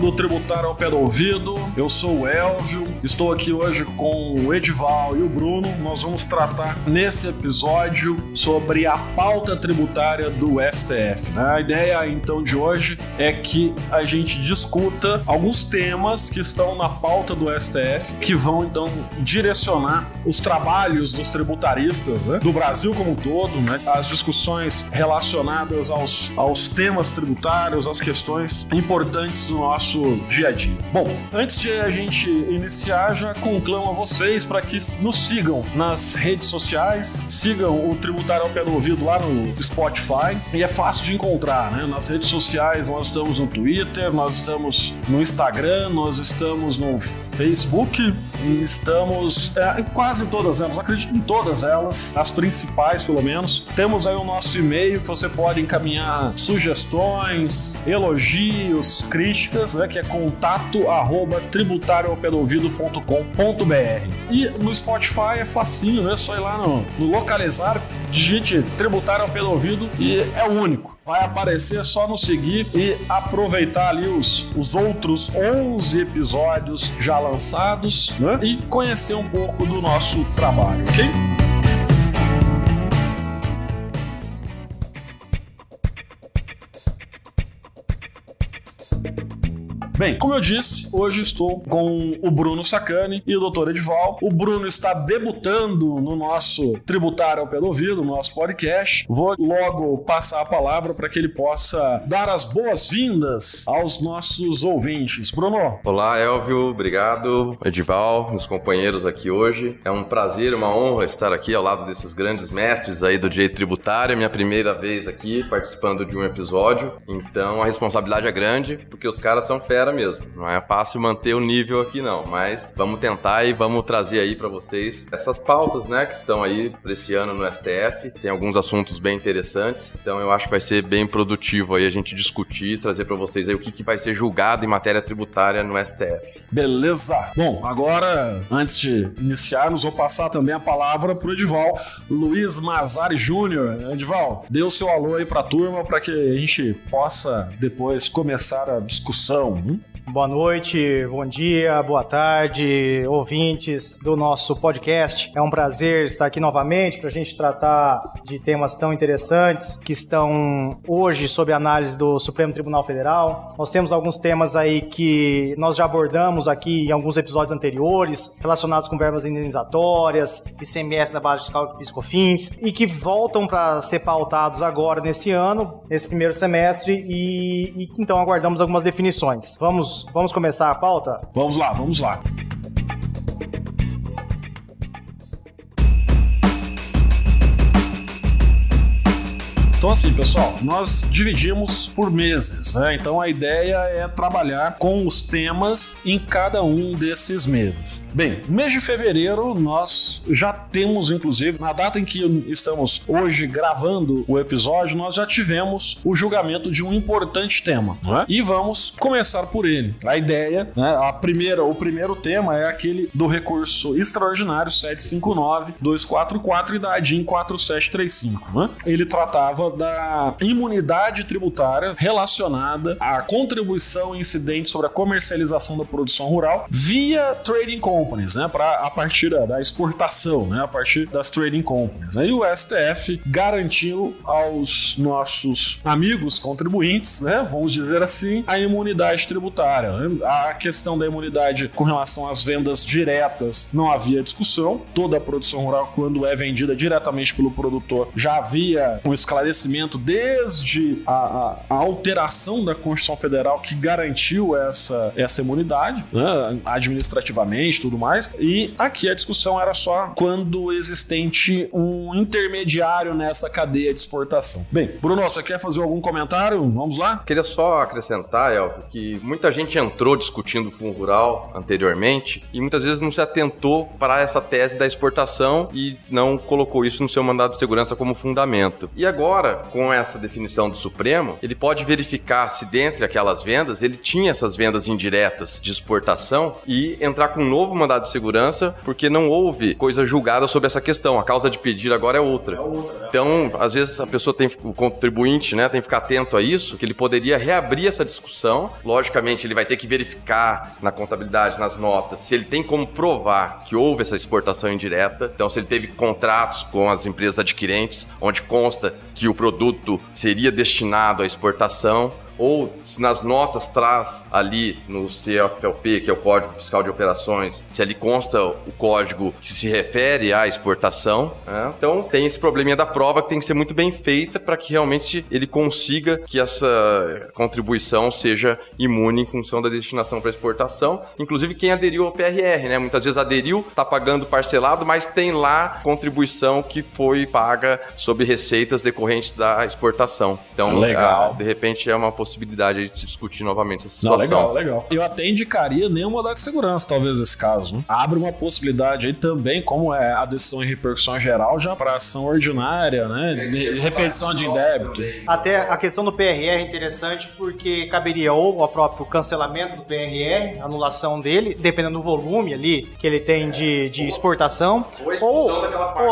do Tributário ao Pé do Ouvido. Eu sou o Elvio, estou aqui hoje com o Edival e o Bruno. Nós vamos tratar nesse episódio sobre a pauta tributária do STF. A ideia então de hoje é que a gente discuta alguns temas que estão na pauta do STF, que vão então direcionar os trabalhos dos tributaristas, né, do Brasil como um todo, né, as discussões relacionadas aos temas tributários, às questões importantes do nosso dia a dia. Bom, antes de a gente iniciar, já conclamo a vocês para que nos sigam nas redes sociais, sigam o Tributário ao Pé do Ouvido lá no Spotify, e é fácil de encontrar, né? Nas redes sociais nós estamos no Twitter, nós estamos no Instagram, nós estamos no Facebook e estamos em quase todas elas, acredito em todas elas, as principais pelo menos. Temos aí o nosso e-mail que você pode encaminhar sugestões, elogios, críticas, né, que é contato@tributarioaopedouvido.com.br. E no Spotify é facinho, né? Só ir lá no localizar, digite Tributário ao Pé do Ouvido e é o único. Vai aparecer, só nos seguir e aproveitar ali os outros 11 episódios já lançados, né? E conhecer um pouco do nosso trabalho, ok? Bem, como eu disse, hoje estou com o Bruno Sacani e o Dr. Edival. O Bruno está debutando no nosso Tributário ao Pé do Ouvido, no nosso podcast. Vou logo passar a palavra para que ele possa dar as boas-vindas aos nossos ouvintes. Bruno. Olá, Elvio. Obrigado, Edival, os companheiros aqui hoje. É um prazer, uma honra estar aqui ao lado desses grandes mestres aí do direito tributário. É minha primeira vez aqui participando de um episódio. Então a responsabilidade é grande, porque os caras são fera mesmo. Não é fácil manter o nível aqui não, mas vamos tentar e vamos trazer aí para vocês essas pautas, né, que estão aí para esse ano no STF. Tem alguns assuntos bem interessantes, então eu acho que vai ser bem produtivo aí a gente discutir, trazer para vocês aí o que vai ser julgado em matéria tributária no STF. Beleza. Bom, agora, antes de iniciarmos, vou passar também a palavra pro Edival Luiz Mazari Júnior. Edival, dê o seu alô aí pra turma para que a gente possa depois começar a discussão. Boa noite, bom dia, boa tarde, ouvintes do nosso podcast. É um prazer estar aqui novamente para a gente tratar de temas tão interessantes que estão hoje sob análise do Supremo Tribunal Federal. Nós temos alguns temas aí que nós já abordamos aqui em alguns episódios anteriores, relacionados com verbas indenizatórias, ICMS na base fiscal e PIS/COFINS, e que voltam para ser pautados agora nesse ano, nesse primeiro semestre, e que então aguardamos algumas definições. Vamos começar a pauta? Vamos lá. Então assim, pessoal, nós dividimos por meses, né? Então a ideia é trabalhar com os temas em cada um desses meses. Bem, mês de fevereiro nós já temos, inclusive, na data em que estamos hoje gravando o episódio, nós já tivemos o julgamento de um importante tema, né? E vamos começar por ele. A ideia, né, o primeiro tema é aquele do recurso extraordinário 759-244 e da ADIM 4735, né? Ele tratava da imunidade tributária relacionada à contribuição incidente sobre a comercialização da produção rural via trading companies, né, a partir da exportação, né, a partir das trading companies. Aí o STF garantiu aos nossos amigos contribuintes, né, vamos dizer assim, a imunidade tributária. A questão da imunidade com relação às vendas diretas não havia discussão. Toda a produção rural, quando é vendida diretamente pelo produtor, já havia um esclarecimento desde a alteração da Constituição Federal que garantiu essa imunidade, né, administrativamente e tudo mais. E aqui a discussão era só quando existente um intermediário nessa cadeia de exportação. Bem, Bruno, você quer fazer algum comentário? Vamos lá? Queria só acrescentar, Elvio, que muita gente entrou discutindo o fundo rural anteriormente e muitas vezes não se atentou para essa tese da exportação e não colocou isso no seu mandado de segurança como fundamento. E agora agora, com essa definição do Supremo, ele pode verificar se dentre aquelas vendas, ele tinha essas vendas indiretas de exportação e entrar com um novo mandado de segurança, porque não houve coisa julgada sobre essa questão. A causa de pedir agora é outra. Então, às vezes, a pessoa o contribuinte, né, tem que ficar atento a isso, que ele poderia reabrir essa discussão. Logicamente, ele vai ter que verificar na contabilidade, nas notas, se ele tem como provar que houve essa exportação indireta. Então, se ele teve contratos com as empresas adquirentes, onde consta que o produto seria destinado à exportação, ou se nas notas traz ali no CFLP, que é o Código Fiscal de Operações, se ali consta o código que se refere à exportação, né? Então tem esse probleminha da prova que tem que ser muito bem feita para que realmente ele consiga que essa contribuição seja imune em função da destinação para exportação. Inclusive quem aderiu ao PRR, né? Muitas vezes aderiu, está pagando parcelado, mas tem lá contribuição que foi paga sobre receitas decorrentes da exportação. Então, legal. De repente é uma possibilidade de se discutir novamente essa situação. Legal. Eu até indicaria nem um mandado de segurança, talvez, nesse caso, né? Abre uma possibilidade aí também, como é a decisão em repercussão geral, já para ação ordinária, né? Repetição de indébito. Até a questão do PRR é interessante porque caberia ou o próprio cancelamento do PRR, anulação dele, dependendo do volume ali que ele tem de exportação, ou a expulsão daquela parte. Ou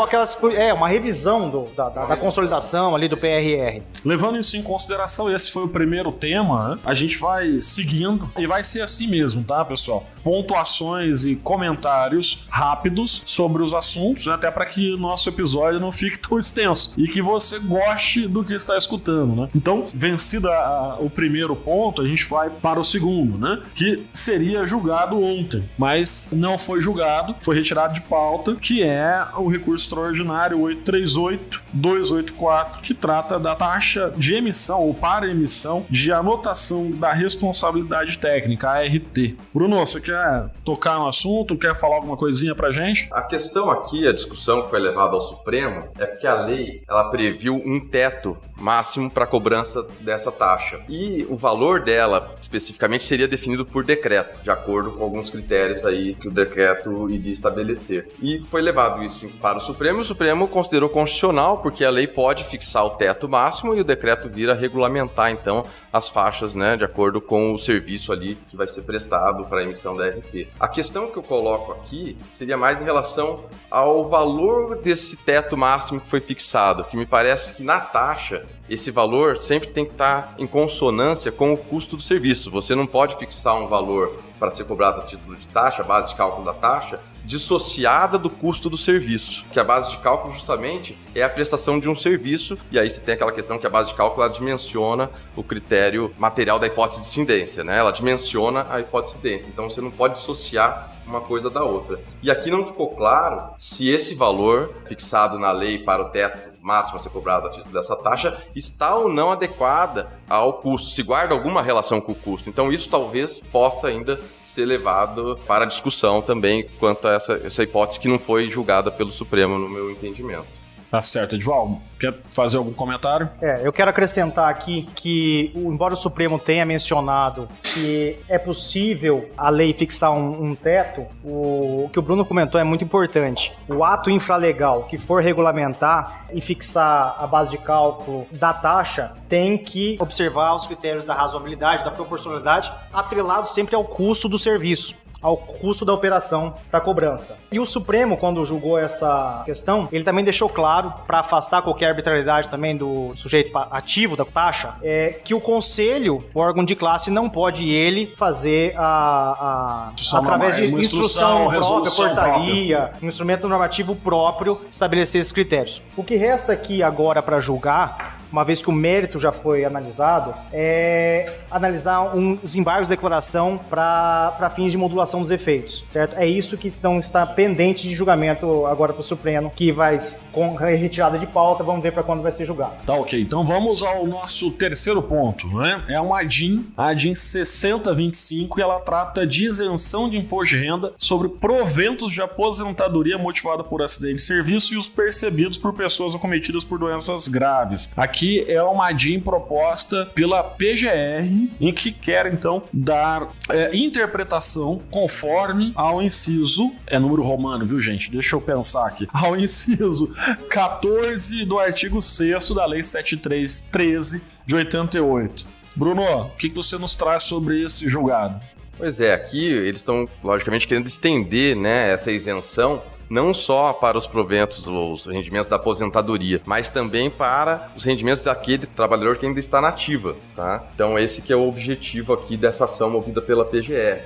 uma revisão da consolidação ali do PRR. Levando isso em consideração, esse foi o primeiro tema, né? A gente vai seguindo e vai ser assim mesmo, tá, pessoal? Pontuações e comentários rápidos sobre os assuntos, né? Até para que o nosso episódio não fique tão extenso e que você goste do que está escutando, né? Então, vencida o primeiro ponto, a gente vai para o segundo, né? Que seria julgado ontem, mas não foi julgado, foi retirado de pauta, que é o recurso extraordinário 838-284, que trata da taxa de emissão ou para emissão de anotação da responsabilidade técnica, ART. Bruno, você quer tocar no assunto? Quer falar alguma coisinha pra gente? A questão aqui, a discussão que foi levada ao Supremo, é porque a lei, ela previu um teto máximo para cobrança dessa taxa. E o valor dela, especificamente, seria definido por decreto, de acordo com alguns critérios aí que o decreto iria estabelecer. E foi levado isso para o Supremo, e o Supremo considerou constitucional, porque a lei pode fixar o teto máximo e o decreto vira regulamentar, então, as faixas, né, de acordo com o serviço ali que vai ser prestado para a emissão da RT. A questão que eu coloco aqui seria mais em relação ao valor desse teto máximo que foi fixado, que me parece que na taxa esse valor sempre tem que estar em consonância com o custo do serviço. Você não pode fixar um valor para ser cobrado a título de taxa, a base de cálculo da taxa, dissociada do custo do serviço, que a base de cálculo justamente é a prestação de um serviço, e aí você tem aquela questão que a base de cálculo ela dimensiona o critério material da hipótese de incidência, né? Ela dimensiona a hipótese de incidência, então você não pode dissociar uma coisa da outra. E aqui não ficou claro se esse valor fixado na lei para o teto máximo a ser cobrado a título dessa taxa está ou não adequada ao custo, se guarda alguma relação com o custo. Então isso talvez possa ainda ser levado para discussão também quanto a essa hipótese que não foi julgada pelo Supremo, no meu entendimento. Tá certo, Edvaldo. Quer fazer algum comentário? Eu quero acrescentar aqui que, embora o Supremo tenha mencionado que é possível a lei fixar um teto, o que o Bruno comentou é muito importante. O ato infralegal que for regulamentar e fixar a base de cálculo da taxa tem que observar os critérios da razoabilidade, da proporcionalidade, atrelados sempre ao custo do serviço, ao custo da operação para cobrança. E o Supremo, quando julgou essa questão, ele também deixou claro, para afastar qualquer arbitrariedade também do sujeito ativo da taxa, que o conselho, o órgão de classe, não pode ele fazer através de instrução própria, portaria, um instrumento normativo próprio, estabelecer esses critérios. O que resta aqui agora para julgar, uma vez que o mérito já foi analisado, é analisar os embargos de declaração para fins de modulação dos efeitos, certo? É isso que está pendente de julgamento agora para o Supremo, que vai com retirada de pauta, vamos ver para quando vai ser julgado. Tá, ok. Então vamos ao nosso terceiro ponto, né? É uma ADIM, a ADIM 6025, e ela trata de isenção de imposto de renda sobre proventos de aposentadoria motivada por acidente de serviço e os percebidos por pessoas acometidas por doenças graves. Aqui aqui é uma DIN proposta pela PGR, em que quer, então, dar interpretação conforme ao inciso, número romano, viu, gente? Deixa eu pensar aqui. Ao inciso 14 do artigo 6º da Lei 7313 de 88. Bruno, o que você nos traz sobre esse julgado? Pois é, aqui eles estão, logicamente, querendo estender, né, essa isenção não só para os proventos, os rendimentos da aposentadoria, mas também para os rendimentos daquele trabalhador que ainda está na ativa, tá? Então esse que é o objetivo aqui dessa ação movida pela PGR.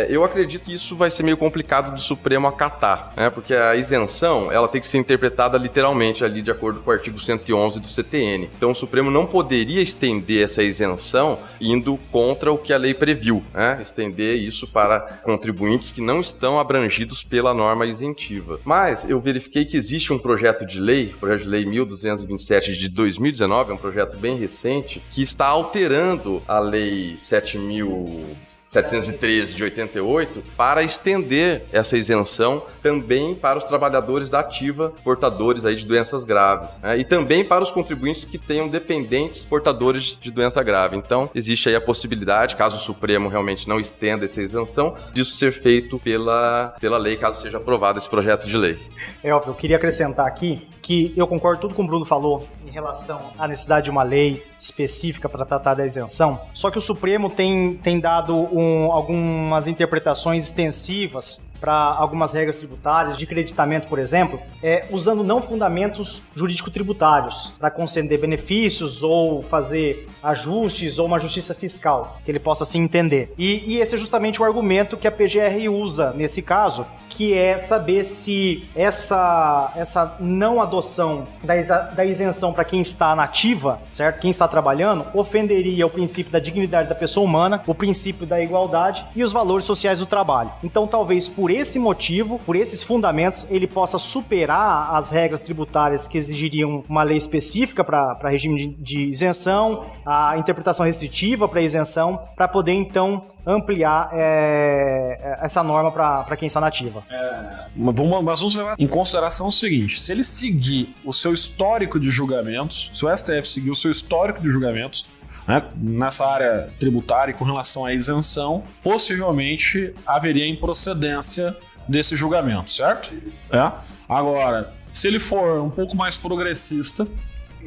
Eu acredito que isso vai ser meio complicado do Supremo acatar, né? Porque a isenção, ela tem que ser interpretada literalmente ali de acordo com o artigo 111 do CTN. Então o Supremo não poderia estender essa isenção indo contra o que a lei previu, né? Estender isso para contribuintes que não estão abrangidos pela norma isentiva. Mas eu verifiquei que existe um projeto de lei, o projeto de lei 1227 de 2019, é um projeto bem recente, que está alterando a lei 7.713 de 88 para estender essa isenção também para os trabalhadores da ativa portadores aí de doenças graves, né? E também para os contribuintes que tenham dependentes portadores de doença grave. Então, existe aí a possibilidade, caso o Supremo realmente não estenda essa isenção, disso ser feito pela lei, caso seja aprovado esse projeto de lei. Elvio, eu queria acrescentar aqui que eu concordo tudo com o Bruno falou em relação à necessidade de uma lei específica para tratar da isenção, só que o Supremo tem dado algumas interpretações extensivas para algumas regras tributárias, de creditamento, por exemplo, usando não fundamentos jurídico-tributários para conceder benefícios ou fazer ajustes ou uma justiça fiscal, que ele possa assim entender. E esse é justamente o argumento que a PGR usa nesse caso, que é saber se essa não adoção da isenção para quem está na ativa, certo? Quem está trabalhando, ofenderia o princípio da dignidade da pessoa humana, o princípio da igualdade e os valores sociais do trabalho. Então, talvez por esse motivo, por esses fundamentos, ele possa superar as regras tributárias que exigiriam uma lei específica para regime de isenção, a interpretação restritiva para isenção, para poder, então, ampliar essa norma para quem está na ativa. Mas vamos levar em consideração o seguinte: se ele seguir o seu histórico de julgamentos, se o STF seguir o seu histórico de julgamentos, né, nessa área tributária com relação à isenção, possivelmente haveria improcedência desse julgamento, certo? Agora, se ele for um pouco mais progressista,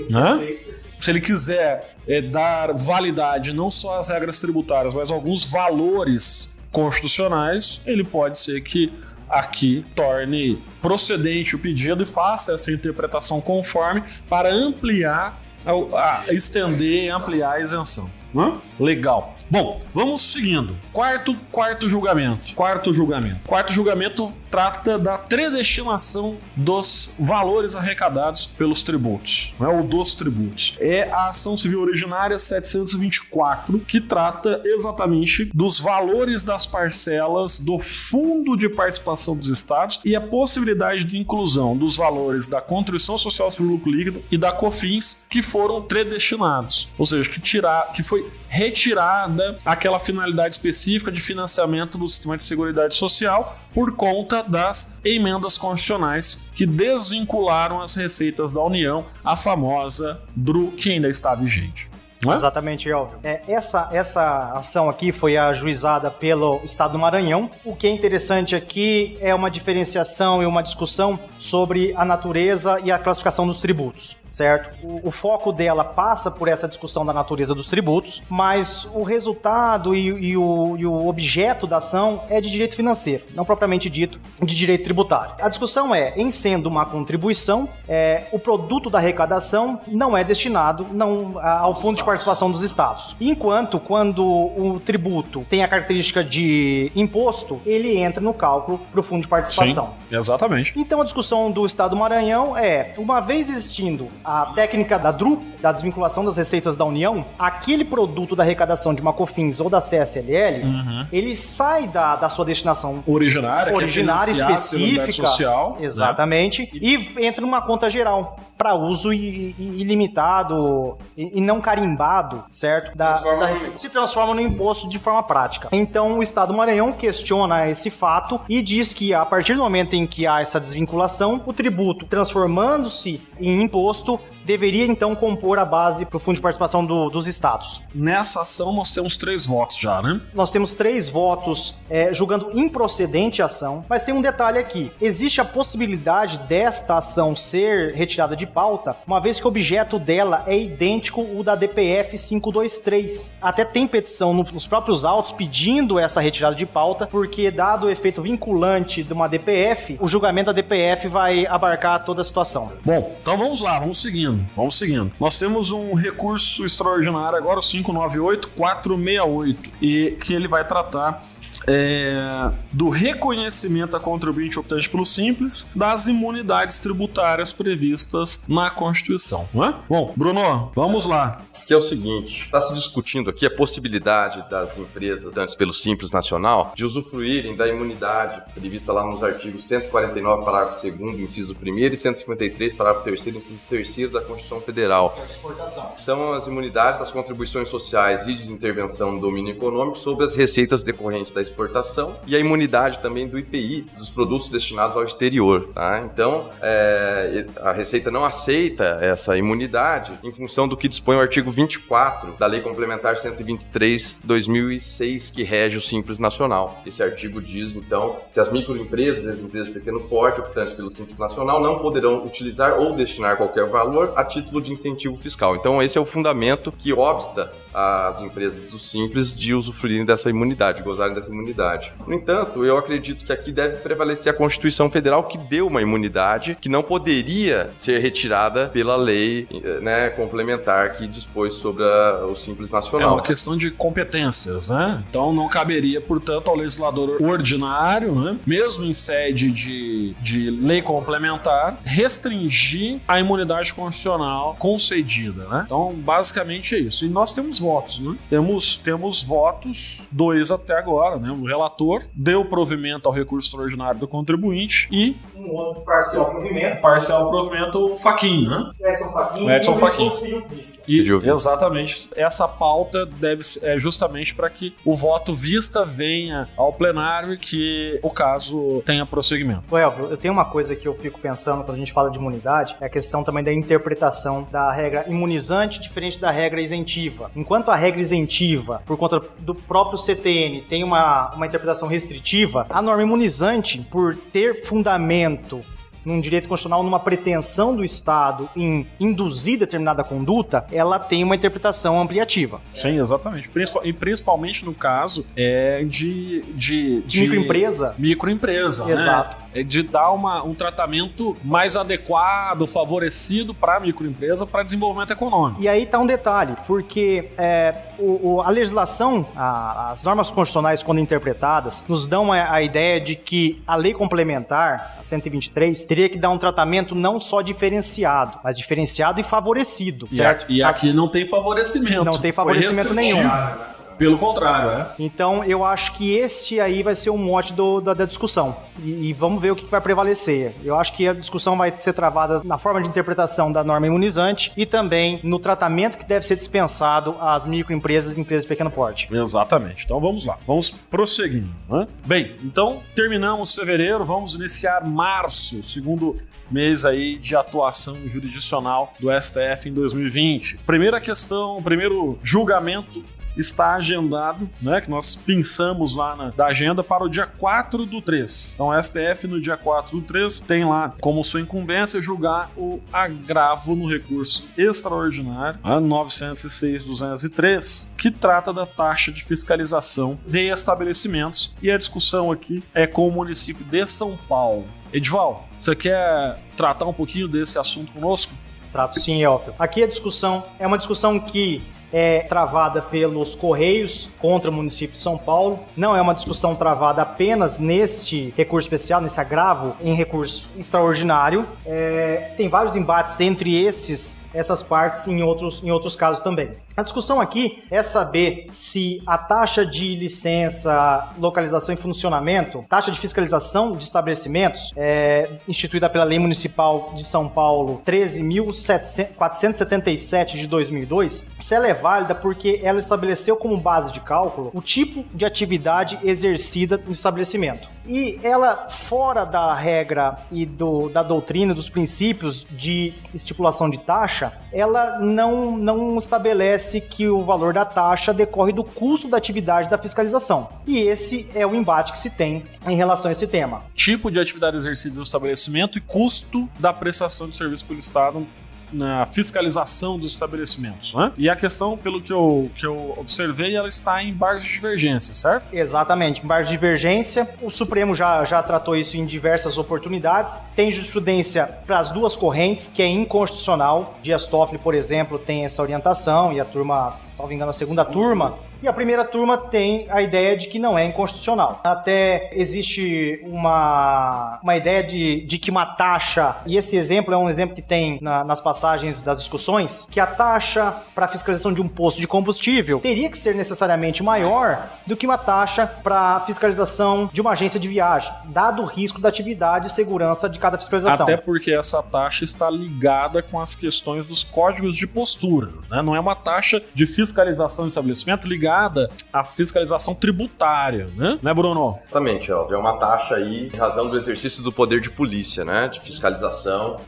né? Se ele quiser dar validade não só às regras tributárias, mas a alguns valores constitucionais, ele pode ser que aqui torne procedente o pedido e faça essa interpretação conforme para ampliar, estender e ampliar a isenção. Legal. Bom, vamos seguindo. Quarto julgamento. Quarto julgamento trata da predestinação dos valores arrecadados pelos tributos, ou dos tributos. É a ação civil originária 724, que trata exatamente dos valores das parcelas do Fundo de Participação dos Estados e a possibilidade de inclusão dos valores da Contribuição Social sobre o Lucro Líquido e da COFINS que foram predestinados, ou seja, que foi retirada aquela finalidade específica de financiamento do sistema de seguridade social por conta das emendas constitucionais que desvincularam as receitas da União, a famosa DRU, que ainda está vigente. Exatamente, Elvio. Essa ação aqui foi ajuizada pelo Estado do Maranhão. O que é interessante aqui é uma diferenciação e uma discussão sobre a natureza e a classificação dos tributos, certo? O foco dela passa por essa discussão da natureza dos tributos, mas o resultado e o objeto da ação é de direito financeiro, não propriamente dito de direito tributário. A discussão em sendo uma contribuição, o produto da arrecadação não é destinado ao Fundo de Participação dos Estados. Enquanto, quando o tributo tem a característica de imposto, ele entra no cálculo para o Fundo de Participação. Sim, exatamente. Então, a discussão do Estado do Maranhão uma vez existindo a técnica da DRU, da desvinculação das receitas da União, aquele produto da arrecadação de uma COFINS ou da CSLL, ele sai da sua destinação originária específica, social, exatamente, né? E entra numa conta geral para uso ilimitado e não carimbado carimbado, certo? Se transforma no imposto de forma prática. Então, o Estado do Maranhão questiona esse fato e diz que a partir do momento em que há essa desvinculação, o tributo transformando-se em imposto deveria então compor a base para o fundo de participação dos estados. Nessa ação nós temos 3 votos já, né? Nós temos 3 votos julgando improcedente a ação, mas tem um detalhe aqui. Existe a possibilidade desta ação ser retirada de pauta, uma vez que o objeto dela é idêntico ao da DPF 523. Até tem petição nos próprios autos pedindo essa retirada de pauta, porque dado o efeito vinculante de uma DPF, o julgamento da DPF vai abarcar toda a situação. Bom, então vamos lá, vamos seguindo. Nós temos um recurso extraordinário agora, o 598-468, e que ele vai tratar do reconhecimento a contribuinte optante pelo Simples das imunidades tributárias previstas na Constituição, não é? Bom, Bruno, vamos lá. Que é o seguinte, está se discutindo aqui a possibilidade das empresas optantes pelo Simples Nacional de usufruírem da imunidade prevista lá nos artigos 149, parágrafo 2º, inciso 1º e 153, parágrafo 3º, inciso 3º da Constituição Federal. São as imunidades das contribuições sociais e de intervenção no domínio econômico sobre as receitas decorrentes da exportação e a imunidade também do IPI, dos produtos destinados ao exterior. Tá? Então, a Receita não aceita essa imunidade em função do que dispõe o artigo 24 da Lei Complementar 123/2006, que rege o Simples Nacional. Esse artigo diz, então, que as microempresas e as empresas de pequeno porte optantes pelo Simples Nacional não poderão utilizar ou destinar qualquer valor a título de incentivo fiscal. Então, esse é o fundamento que obsta as empresas do Simples de usufruírem dessa imunidade, de gozarem dessa imunidade. No entanto, eu acredito que aqui deve prevalecer a Constituição Federal, que deu uma imunidade que não poderia ser retirada pela lei, né, complementar que dispôs sobre o Simples Nacional. É uma questão de competências, né? Então não caberia, portanto, ao legislador ordinário, né, mesmo em sede de lei complementar, restringir a imunidade constitucional concedida, né? Então, basicamente é isso. E nós temos votos, né? Temos votos, 2 até agora, né? O relator deu provimento ao recurso extraordinário do contribuinte e um outro parcial provimento. Parcial provimento, o Fachin, né? Edson Fachin. Exatamente. Essa pauta deve ser justamente para que o voto vista venha ao plenário e que o caso tenha prosseguimento. Elvio, eu tenho uma coisa que eu fico pensando quando a gente fala de imunidade, é a questão também da interpretação da regra imunizante diferente da regra isentiva. Enquanto a regra isentiva, por conta do próprio CTN, tem uma interpretação restritiva, a norma imunizante, por ter fundamento num direito constitucional, numa pretensão do Estado em induzir determinada conduta, ela tem uma interpretação ampliativa. Sim, exatamente. E principalmente no caso de microempresa. Microempresa, exato. Né? De dar um tratamento mais adequado, favorecido para a microempresa, para desenvolvimento econômico. E aí está um detalhe, porque a legislação, as normas constitucionais, quando interpretadas, nos dão a ideia de que a lei complementar, a 123, teria que dar um tratamento não só diferenciado, mas diferenciado e favorecido, certo? E aqui não tem favorecimento. Não tem favorecimento nenhum. Pelo contrário, Então, eu acho que esse aí vai ser o mote da discussão. E vamos ver o que vai prevalecer. Eu acho que a discussão vai ser travada na forma de interpretação da norma imunizante e também no tratamento que deve ser dispensado às microempresas e empresas de pequeno porte. Exatamente. Então, vamos lá. Vamos prosseguindo, né? Bem, então, terminamos fevereiro, vamos iniciar março, segundo mês aí de atuação jurisdicional do STF em 2020. Primeira questão, primeiro julgamento está agendado, né, que nós pensamos lá da agenda para o dia 4/3. Então, a STF no dia 4/3 tem lá como sua incumbência julgar o agravo no recurso extraordinário 906/203, que trata da taxa de fiscalização de estabelecimentos, e a discussão aqui é com o município de São Paulo. Edival, você quer tratar um pouquinho desse assunto conosco? Trato sim, Elvio. Aqui a discussão é uma discussão que é travada pelos Correios contra o município de São Paulo. Não é uma discussão travada apenas neste recurso especial, nesse agravo em recurso extraordinário. Tem vários embates entre essas partes em outros casos também. A discussão aqui é saber se a taxa de licença, localização e funcionamento, taxa de fiscalização de estabelecimentos, instituída pela Lei Municipal de São Paulo 13.477 de 2002, se ela é válida porque ela estabeleceu como base de cálculo o tipo de atividade exercida no estabelecimento. E ela, fora da regra e da doutrina, dos princípios de estipulação de taxa, ela não estabelece que o valor da taxa decorre do custo da atividade da fiscalização. E esse é o embate que se tem em relação a esse tema. Tipo de atividade exercida no estabelecimento e custo da prestação de serviço pelo Estado na fiscalização dos estabelecimentos, né? E a questão, pelo que eu observei, ela está em embargos de divergência, certo? Exatamente, embargos de divergência. O Supremo já tratou isso em diversas oportunidades. Tem jurisprudência para as duas correntes, que é inconstitucional. Dias Toffoli, por exemplo, tem essa orientação, e a turma, salvo engano, a segunda turma. E a primeira turma tem a ideia de que não é inconstitucional. Até existe uma ideia de que uma taxa, e esse exemplo é um exemplo que tem nas passagens das discussões, que a taxa para fiscalização de um posto de combustível teria que ser necessariamente maior do que uma taxa para fiscalização de uma agência de viagem, dado o risco da atividade e segurança de cada fiscalização. Até porque essa taxa está ligada com as questões dos códigos de posturas, né? Não é uma taxa de fiscalização do estabelecimento ligada à fiscalização tributária, né? Né, Bruno? Exatamente, ó. É uma taxa aí em razão do exercício do poder de polícia, né? De fiscalização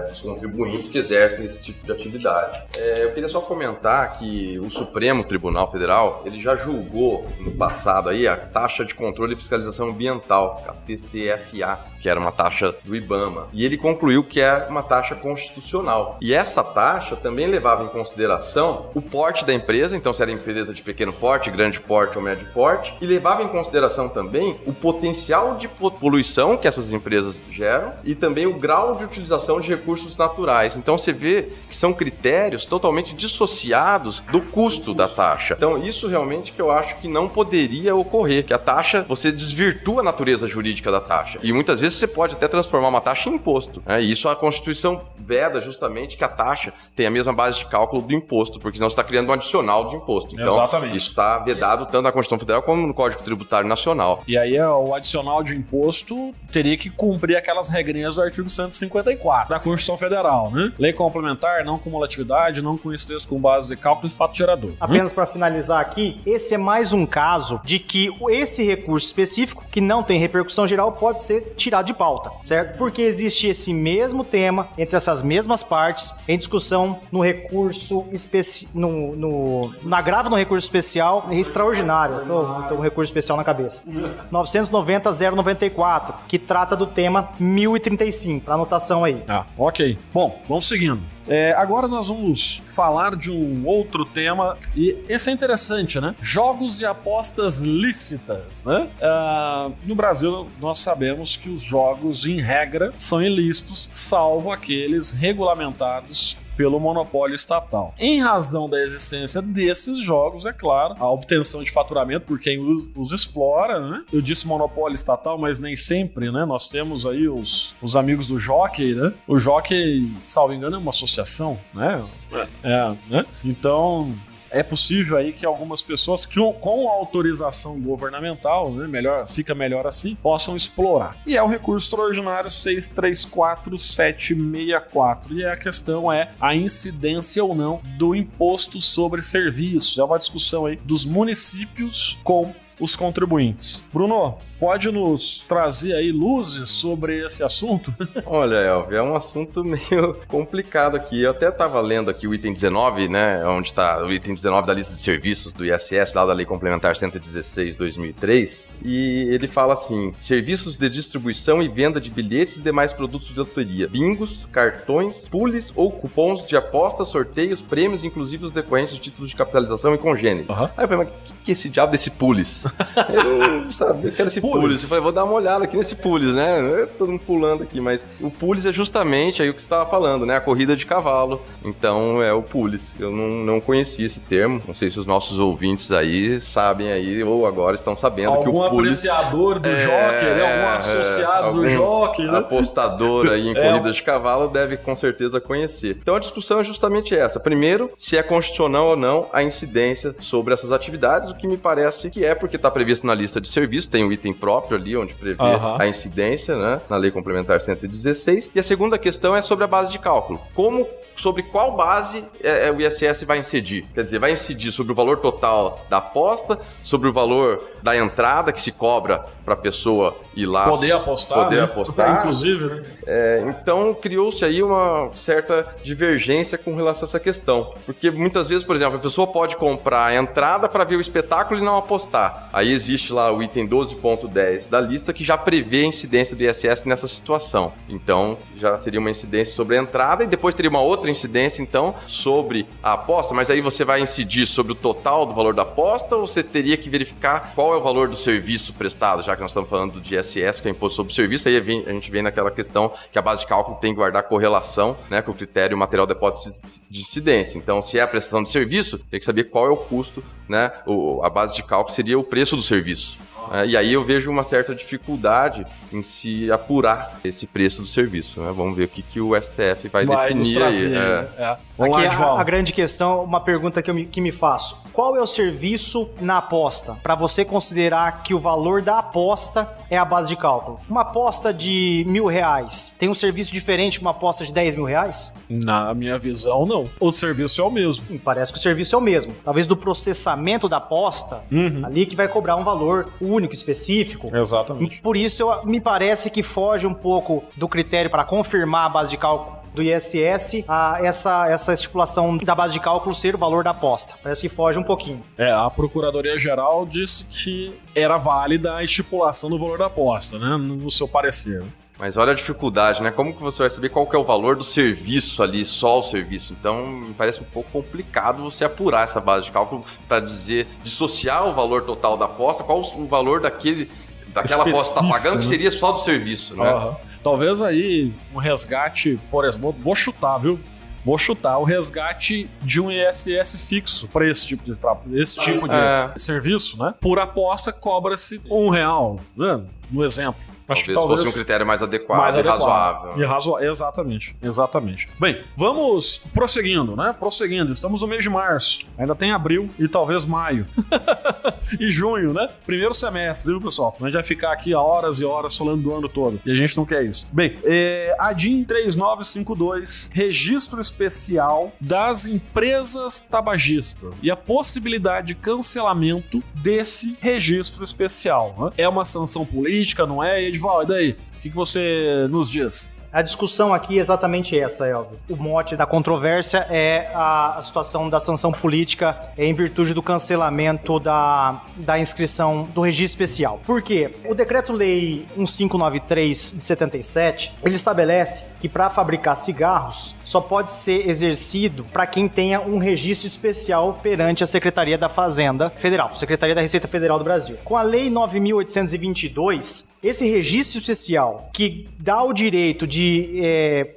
dos contribuintes que exercem esse tipo de atividade. Eu queria só comentar que o Supremo Tribunal Federal, ele já julgou no passado aí a taxa de controle e fiscalização ambiental, a TCFA, que era uma taxa do IBAMA. E ele concluiu que é uma taxa constitucional. E essa taxa também levava em consideração o porte da empresa, então se era empresa de pequeno porte, grande porte ou médio porte, e levava em consideração também o potencial de poluição que essas empresas geram e também o grau de utilização de recursos naturais. Então você vê que são critérios totalmente dissociados do custo da taxa. Então isso realmente que eu acho que não poderia ocorrer, que a taxa, você desvirtua a natureza jurídica da taxa. E muitas vezes você pode até transformar uma taxa em imposto, né? E isso a Constituição veda justamente que a taxa tenha a mesma base de cálculo do imposto, porque senão você está criando um adicional de imposto. Então, exatamente. Isso está vedado tanto na Constituição Federal como no Código Tributário Nacional. E aí o adicional de imposto teria que cumprir aquelas regrinhas do artigo 154 da Constituição Federal, né? Lei complementar, não cumulatividade, não coincidência com base de cálculo e fato gerador. Apenas para finalizar aqui, esse é mais um caso de que esse recurso específico, que não tem repercussão geral, pode ser tirado de pauta, certo? Porque existe esse mesmo tema, entre essas mesmas partes, em discussão no recurso no agravo no recurso especial extraordinário. Tô um recurso especial na cabeça. 990-094, que trata do tema 1035, pra anotação aí. Ok. Bom, vamos seguindo. Agora nós vamos falar de um outro tema, e esse é interessante, né? Jogos e apostas lícitas, né? No Brasil, nós sabemos que os jogos, em regra, são ilícitos, salvo aqueles regulamentados pelo monopólio estatal. Em razão da existência desses jogos, é claro, a obtenção de faturamento por quem os explora, né? Eu disse monopólio estatal, mas nem sempre, né? Nós temos aí os amigos do Jockey, né? O Jockey, salvo engano, é uma associação, né? Né? Então, é possível aí que algumas pessoas que com autorização governamental, né, fica melhor assim, possam explorar. E é o recurso extraordinário 634764. E a questão é a incidência ou não do imposto sobre serviços. É uma discussão aí dos municípios com os contribuintes. Bruno, pode nos trazer aí luzes sobre esse assunto? Olha, Elvio, é um assunto meio complicado aqui. Eu até estava lendo aqui o item 19, né, onde está o item 19 da lista de serviços do ISS, lá da Lei Complementar 116/2003, e ele fala assim: serviços de distribuição e venda de bilhetes e demais produtos de loteria, bingos, cartões, pools ou cupons de apostas, sorteios, prêmios, inclusive os decorrentes de títulos de capitalização e congêneres. Aí eu falei, mas o que é esse diabo desse pools? Eu quero esse pools. Eu falei, vou dar uma olhada aqui nesse pools, né? Todo mundo pulando aqui, mas o pools é justamente aí o que você estava falando, né? A corrida de cavalo. Então é o pools. Eu não conhecia esse termo. Não sei se os nossos ouvintes aí sabem aí ou agora estão sabendo que o pools... Algum apreciador do jockey, né? Algum associado do jockey, né? Apostador aí em corrida de cavalo deve com certeza conhecer. Então a discussão é justamente essa. Primeiro, se é constitucional ou não a incidência sobre essas atividades, o que me parece que é, porque porque está previsto na lista de serviços, tem um item próprio ali, onde prevê a incidência, né, na Lei Complementar 116. E a segunda questão é sobre a base de cálculo. Sobre qual base o ISS vai incidir? Quer dizer, vai incidir sobre o valor total da aposta, sobre o valor da entrada que se cobra para a pessoa ir lá poder apostar, inclusive, né? Então criou-se aí uma certa divergência com relação a essa questão, porque muitas vezes, por exemplo, a pessoa pode comprar a entrada para ver o espetáculo e não apostar. Aí existe lá o item 12.10 da lista que já prevê a incidência do ISS nessa situação. Então já seria uma incidência sobre a entrada e depois teria uma outra incidência então sobre a aposta, mas aí você vai incidir sobre o total do valor da aposta ou você teria que verificar qual é o valor do serviço prestado, já que nós estamos falando do ISS, que é Imposto sobre o Serviço. Aí a gente vem naquela questão que a base de cálculo tem que guardar correlação, né, com o critério material de hipótese de incidência. Então, se é a prestação de serviço, tem que saber qual é o custo, né, a base de cálculo seria o preço do serviço. E aí eu vejo uma certa dificuldade em se apurar esse preço do serviço, né? Vamos ver o que o STF vai definir aí. Aqui a grande questão, uma pergunta que me faço. Qual é o serviço na aposta? Para você considerar que o valor da aposta é a base de cálculo. Uma aposta de R$1.000 tem um serviço diferente de uma aposta de R$10.000? Na minha visão, não. O serviço é o mesmo. Parece que o serviço é o mesmo. Talvez do processamento da aposta, ali que vai cobrar um valor único, específico. Exatamente. Por isso, me parece que foge um pouco do critério para confirmar a base de cálculo do ISS a essa estipulação da base de cálculo ser o valor da aposta. Parece que foge um pouquinho. A Procuradoria-Geral disse que era válida a estipulação do valor da aposta, né? No seu parecer. Mas olha a dificuldade, né? Como que você vai saber qual que é o valor do serviço ali, só o serviço? Então, me parece um pouco complicado você apurar essa base de cálculo para dissociar o valor total da aposta, qual o valor daquela aposta que está pagando, que seria só do serviço, né? Talvez aí um resgate, por exemplo, vou chutar, viu? Vou chutar o resgate de um ISS fixo para esse tipo de serviço, né? Por aposta cobra-se R$1, né? No exemplo. Talvez fosse um critério mais adequado e razoável. Exatamente. Bem, vamos prosseguindo, né? Estamos no mês de março. Ainda tem abril e talvez maio. E junho, né? Primeiro semestre, viu, pessoal? A gente vai ficar aqui horas e horas falando do ano todo. E a gente não quer isso. Bem, a DIN 3952, registro especial das empresas tabagistas e a possibilidade de cancelamento desse registro especial, né? É uma sanção política, não é? Edival, e daí? O que você nos diz? A discussão aqui é exatamente essa, Elvio. O mote da controvérsia é a situação da sanção política em virtude do cancelamento da inscrição do registro especial. Por quê? O Decreto-Lei 1593 de 77, ele estabelece que para fabricar cigarros só pode ser exercido para quem tenha um registro especial perante a Secretaria da Fazenda Federal, Secretaria da Receita Federal do Brasil. Com a Lei 9.822, esse registro especial que dá o direito de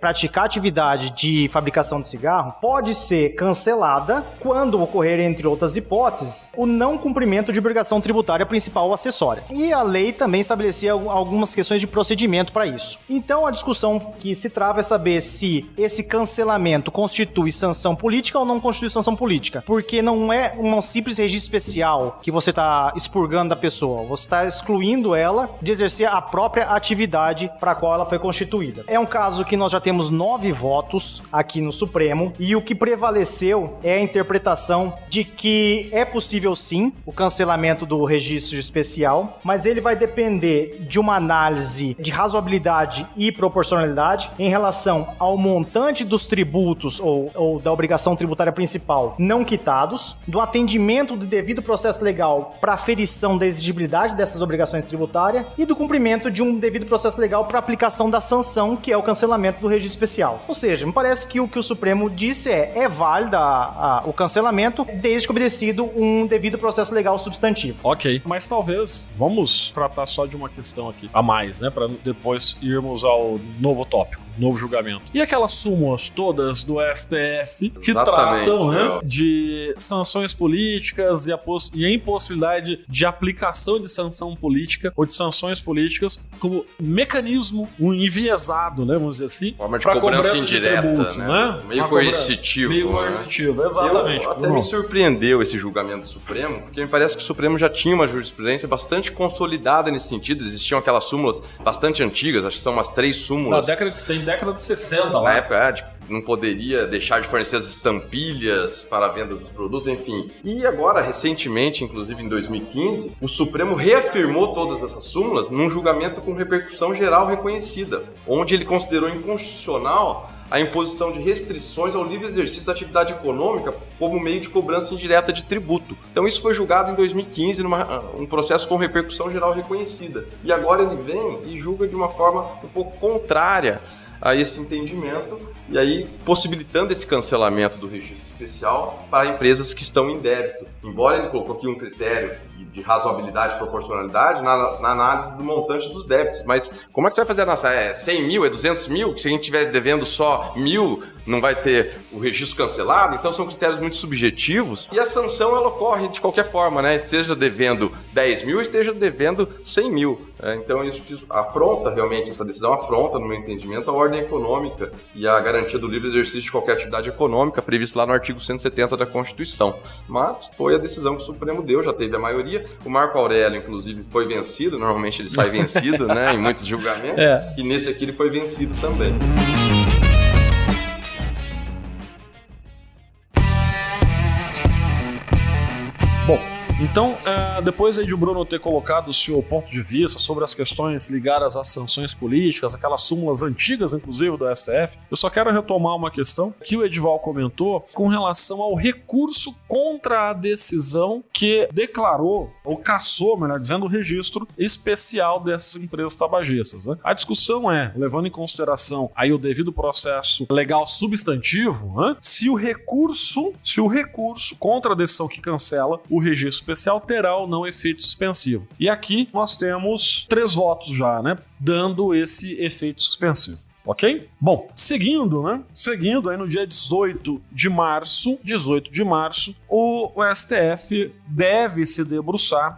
praticar atividade de fabricação de cigarro pode ser cancelada quando ocorrer, entre outras hipóteses, o não cumprimento de obrigação tributária principal ou acessória. E a lei também estabelecia algumas questões de procedimento para isso. Então a discussão que se trava é saber se esse cancelamento constitui sanção política ou não constitui sanção política, porque não é um simples registro especial que você está expurgando da pessoa, você está excluindo ela de exercer a própria atividade para a qual ela foi constituída. É um caso que nós já temos 9 votos aqui no Supremo e o que prevaleceu é a interpretação de que é possível sim o cancelamento do registro especial, mas ele vai depender de uma análise de razoabilidade e proporcionalidade em relação ao montante dos tributos ou da obrigação tributária principal não quitados, do atendimento do devido processo legal para aferição da exigibilidade dessas obrigações tributárias e do cumprimento de um devido processo legal para aplicação da sanção, que é o cancelamento do registro especial. Ou seja, me parece que o que o Supremo disse é válido o cancelamento desde que obedecido um devido processo legal substantivo. Ok, mas talvez vamos tratar só de uma questão aqui a mais, né, para depois irmos ao novo tópico. novo julgamento. E aquelas súmulas todas do STF que Exatamente, tratam, né, de sanções políticas e a impossibilidade de aplicação de sanção política ou de sanções políticas como mecanismo enviesado, né, vamos dizer assim, forma de pra cobrança indireta, tributo, né? Meio coercitivo. Meio coercitivo, exatamente. Até me surpreendeu esse julgamento do Supremo, porque me parece que o Supremo já tinha uma jurisprudência bastante consolidada nesse sentido. Existiam aquelas súmulas bastante antigas, acho que são umas 3 súmulas. Tem década de 60 lá. Na época, não poderia deixar de fornecer as estampilhas para a venda dos produtos, enfim. E agora, recentemente, inclusive em 2015, o Supremo reafirmou todas essas súmulas num julgamento com repercussão geral reconhecida, onde ele considerou inconstitucional a imposição de restrições ao livre exercício da atividade econômica como meio de cobrança indireta de tributo. Então isso foi julgado em 2015 num processo com repercussão geral reconhecida. E agora ele vem e julga de uma forma um pouco contrária a esse entendimento, e aí possibilitando esse cancelamento do registro especial para empresas que estão em débito. Embora ele colocou aqui um critério de razoabilidade e proporcionalidade na análise do montante dos débitos, mas como é que você vai fazer a nossa? É 100 mil, é 200 mil? Se a gente estiver devendo só 1.000, não vai ter o registro cancelado? Então são critérios muito subjetivos, e a sanção ela ocorre de qualquer forma, né? Esteja devendo 10 mil, esteja devendo 100 mil. Então isso afronta realmente, essa decisão afronta, no meu entendimento, a ordem econômica e a garantia do livre exercício de qualquer atividade econômica prevista lá no artigo 170 da Constituição. Mas foi a decisão que o Supremo deu, já teve a maioria. O Marco Aurélio, inclusive, foi vencido, normalmente ele sai vencido, né, em muitos julgamentos, e nesse aqui ele foi vencido também. Bom, então, depois aí de o Bruno ter colocado o seu ponto de vista sobre as questões ligadas às sanções políticas, aquelas súmulas antigas, inclusive, do STF, eu só quero retomar uma questão que o Edival comentou com relação ao recurso contra a decisão que declarou, ou cassou, melhor dizendo, o registro especial dessas empresas tabagistas, né? A discussão é, levando em consideração aí o devido processo legal substantivo, né, se o recurso contra a decisão que cancela o registro especial terá ou não efeito suspensivo. E aqui nós temos 3 votos já, né, dando esse efeito suspensivo. Ok? Bom, seguindo aí no dia 18 de março, o STF deve se debruçar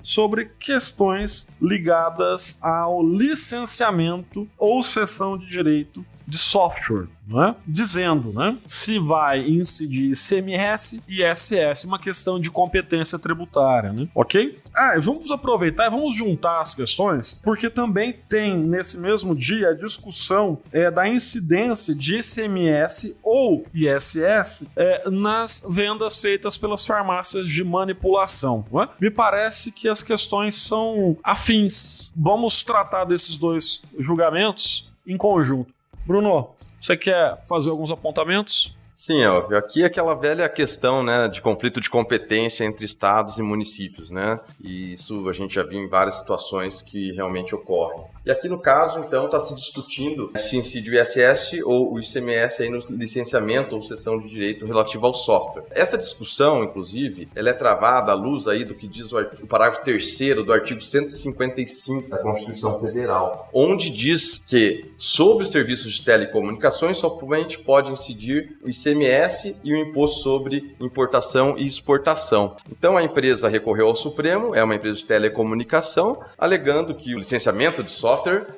sobre questões ligadas ao licenciamento ou cessão de direito de software, né? Dizendo, né, se vai incidir ICMS e ISS, uma questão de competência tributária, né? Ok? Vamos aproveitar e vamos juntar as questões, porque também tem nesse mesmo dia a discussão da incidência de ICMS ou ISS nas vendas feitas pelas farmácias de manipulação, né? Me parece que as questões são afins. Vamos tratar desses 2 julgamentos em conjunto. Bruno, você quer fazer alguns apontamentos? Sim, Elvio. Aqui é aquela velha questão, né, de conflito de competência entre estados e municípios, né? E isso a gente já viu em várias situações que realmente ocorrem. E aqui no caso, então, está se discutindo se incide o ISS ou o ICMS aí no licenciamento ou cessão de direito relativo ao software. Essa discussão, inclusive, ela é travada à luz aí do que diz o parágrafo 3º do artigo 155 da Constituição Federal, onde diz que sobre os serviços de telecomunicações somente pode incidir o ICMS e o imposto sobre importação e exportação. Então a empresa recorreu ao Supremo, é uma empresa de telecomunicação, alegando que o licenciamento de software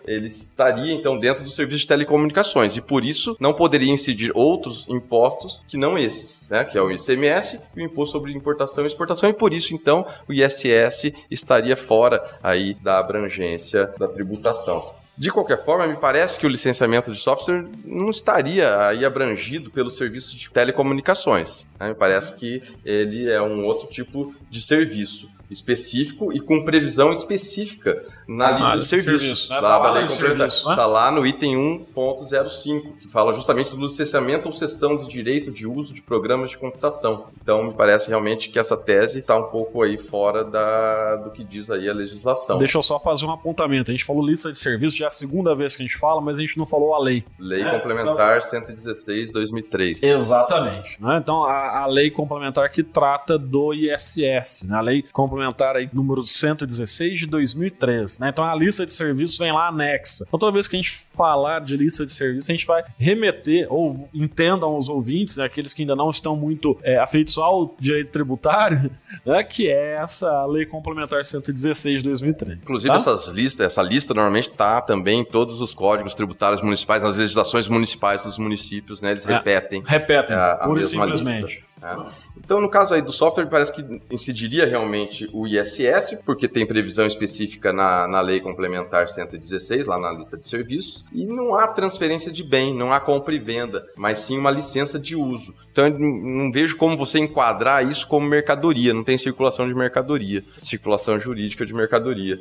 ele estaria então dentro do serviço de telecomunicações e por isso não poderia incidir outros impostos que não esses, né, que é o ICMS e o imposto sobre importação e exportação, e por isso então o ISS estaria fora aí da abrangência da tributação. De qualquer forma, me parece que o licenciamento de software não estaria aí abrangido pelos serviços de telecomunicações, né? Me parece que ele é um outro tipo de serviço específico e com previsão específica na lista de serviços. Está lá no item 1.05, que fala justamente do licenciamento ou cessão de direito de uso de programas de computação. Então, me parece realmente que essa tese está um pouco aí fora do que diz aí a legislação. Deixa eu só fazer um apontamento. A gente falou lista de serviços, já é a segunda vez que a gente fala, mas a gente não falou a lei. Lei Complementar 116/2003. Exatamente. Então, a lei complementar que trata do ISS, né? A lei complementar aí, número 116 de 2013. deles, né? Então a lista de serviços vem lá anexa. Então toda vez que a gente falar de lista de serviços, a gente vai remeter, ou entendam os ouvintes, né, aqueles que ainda não estão muito afeitos ao direito tributário, né, que é essa Lei Complementar 116 de 2003. Inclusive, tá? essa lista normalmente está também em todos os códigos tributários municipais, nas legislações municipais dos municípios, né? Eles repetem a pura e mesma simplesmente. lista. Então, no caso aí do software, parece que incidiria realmente o ISS, porque tem previsão específica na Lei Complementar 116, lá na lista de serviços, e não há transferência de bem, não há compra e venda, mas sim uma licença de uso. Então, eu não vejo como você enquadrar isso como mercadoria, não tem circulação de mercadoria, circulação jurídica de mercadoria.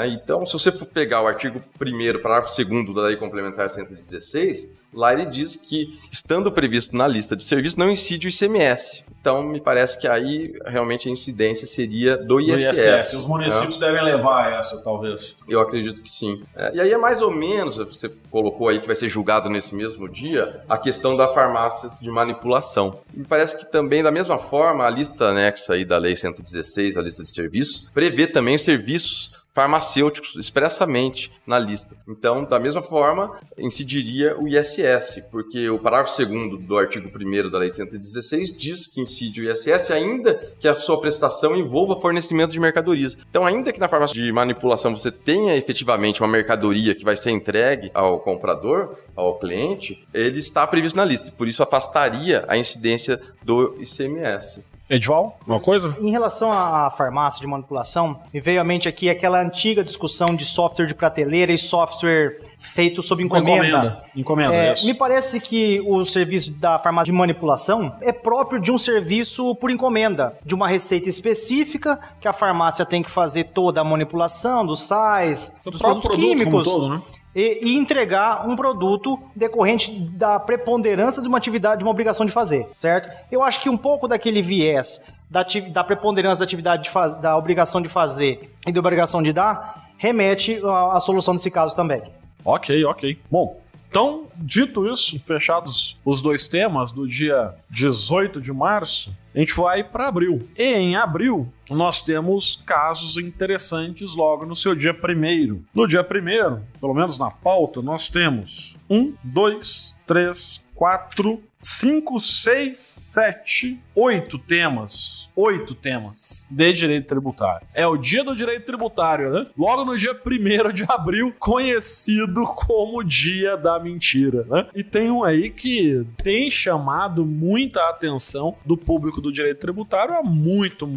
Então, se você for pegar o artigo 1º, parágrafo 2º da Lei Complementar 116, lá ele diz que, estando previsto na lista de serviços, não incide o ICMS. Então, me parece que aí, realmente, a incidência seria do ISS. Os municípios devem levar essa, talvez. Eu acredito que sim. E aí é mais ou menos, você colocou aí que vai ser julgado nesse mesmo dia, a questão da farmácias de manipulação. Me parece que também, da mesma forma, a lista anexa aí da Lei 116, a lista de serviços, prevê também os serviços farmacêuticos expressamente na lista. Então, da mesma forma, incidiria o ISS, porque o parágrafo 2º do artigo 1º da Lei 116 diz que incide o ISS ainda que a sua prestação envolva fornecimento de mercadorias. Então, ainda que na farmácia de manipulação você tenha efetivamente uma mercadoria que vai ser entregue ao comprador, ao cliente, ele está previsto na lista, por isso afastaria a incidência do ICMS. Edival, uma coisa? Em relação à farmácia de manipulação, me veio à mente aqui aquela antiga discussão de software de prateleira e software feito sob encomenda. Encomenda, isso. Me parece que o serviço da farmácia de manipulação é próprio de um serviço por encomenda, de uma receita específica que a farmácia tem que fazer toda a manipulação dos sais, dos produtos químicos. Como todo, né? E entregar um produto decorrente da preponderância de uma atividade, de uma obrigação de fazer, certo? Eu acho que um pouco daquele viés da preponderância da atividade, da obrigação de fazer e da obrigação de dar, remete à solução desse caso também. Ok. Bom, então, dito isso, fechados os dois temas do dia 18 de março, a gente vai para abril. E em abril, nós temos casos interessantes logo no seu dia 1º. No dia 1º, pelo menos na pauta, nós temos 1, 2, 3, 4, 5, 6, 7, 8 temas. 8 temas de direito tributário. É o dia do direito tributário, né? Logo no dia 1º de abril, conhecido como dia da mentira, né? E tem um aí que tem chamado muita atenção do público do direito tributário há muito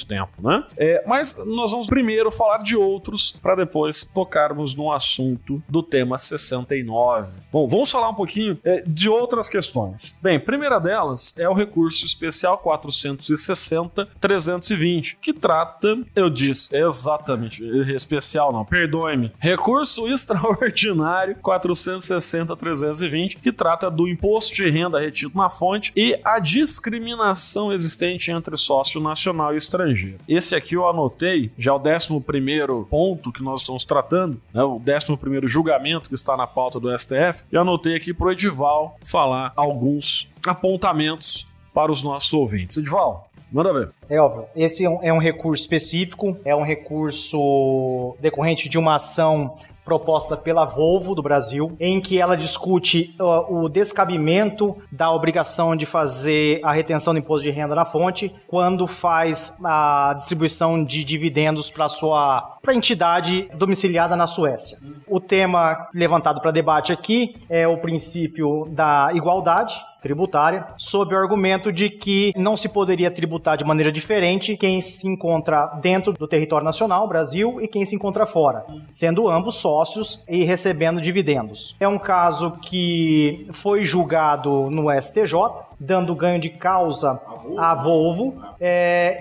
tempo, né? Mas nós vamos primeiro falar de outros para depois tocarmos no assunto do tema 69. Bom, vamos falar um pouquinho de outras questões. Bem, a primeira delas é o recurso especial 460-320, que trata, eu disse, exatamente, especial não, perdoe-me, recurso extraordinário 460-320, que trata do imposto de renda retido na fonte e a discriminação existente entre sócio nacional e estrangeiro. Esse aqui eu anotei, já o 11º ponto que nós estamos tratando, né, o 11º julgamento que está na pauta do STF, e anotei aqui para o Edival falar alguns apontamentos para os nossos ouvintes. Edival, manda ver. Elvio, esse é um recurso específico, é um recurso decorrente de uma ação proposta pela Volvo do Brasil, em que ela discute o descabimento da obrigação de fazer a retenção do imposto de renda na fonte quando faz a distribuição de dividendos para a entidade domiciliada na Suécia. O tema levantado para debate aqui é o princípio da igualdade tributária, sob o argumento de que não se poderia tributar de maneira diferente quem se encontra dentro do território nacional, Brasil, e quem se encontra fora, sendo ambos sócios e recebendo dividendos. É um caso que foi julgado no STJ, dando ganho de causa à Volvo,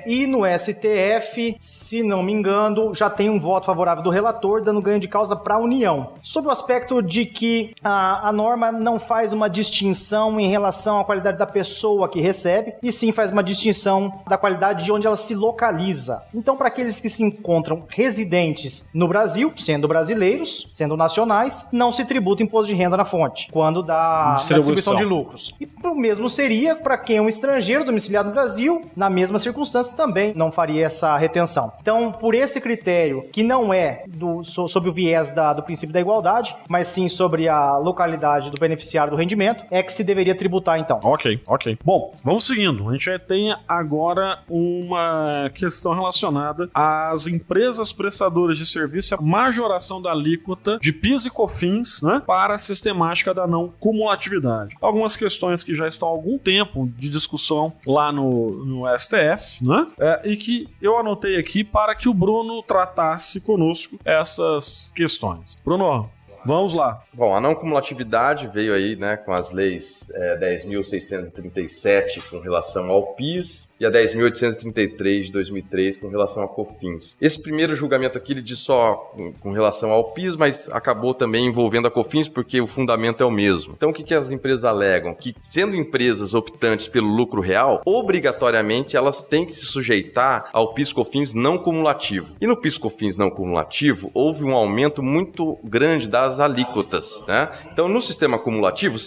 e no STF, se não me engano, já tem um voto favorável do relator, dando ganho de causa para a União, sob o aspecto de que a norma não faz uma distinção em relação à qualidade da pessoa que recebe, e sim faz uma distinção da qualidade de onde ela se localiza. Então, para aqueles que se encontram residentes no Brasil, sendo brasileiros, sendo nacionais, não se tributa imposto de renda na fonte, quando da distribuição de lucros. E o mesmo seria para quem é um estrangeiro domiciliado domiciliado no Brasil, na mesma circunstância também não faria essa retenção. Então, por esse critério, que não é sob o viés do princípio da igualdade, mas sim sobre a localidade do beneficiário do rendimento, é que se deveria tributar então. Ok. Bom, vamos seguindo. A gente já tem agora uma questão relacionada às empresas prestadoras de serviço, a majoração da alíquota de PIS e COFINS, né, para a sistemática da não cumulatividade. Algumas questões que já estão há algum tempo de discussão lá no STF, né, e que eu anotei aqui para que o Bruno tratasse conosco essas questões. Bruno, vamos lá. Bom, a não cumulatividade veio aí, né, com as leis 10.637 com relação ao PIS e a 10.833 de 2003 com relação a COFINS. Esse primeiro julgamento aqui ele diz só com relação ao PIS, mas acabou também envolvendo a COFINS porque o fundamento é o mesmo. Então o que as empresas alegam? Que sendo empresas optantes pelo lucro real, obrigatoriamente elas têm que se sujeitar ao PIS/COFINS não cumulativo. E no PIS/COFINS não cumulativo houve um aumento muito grande das alíquotas, né? Então no sistema cumulativo,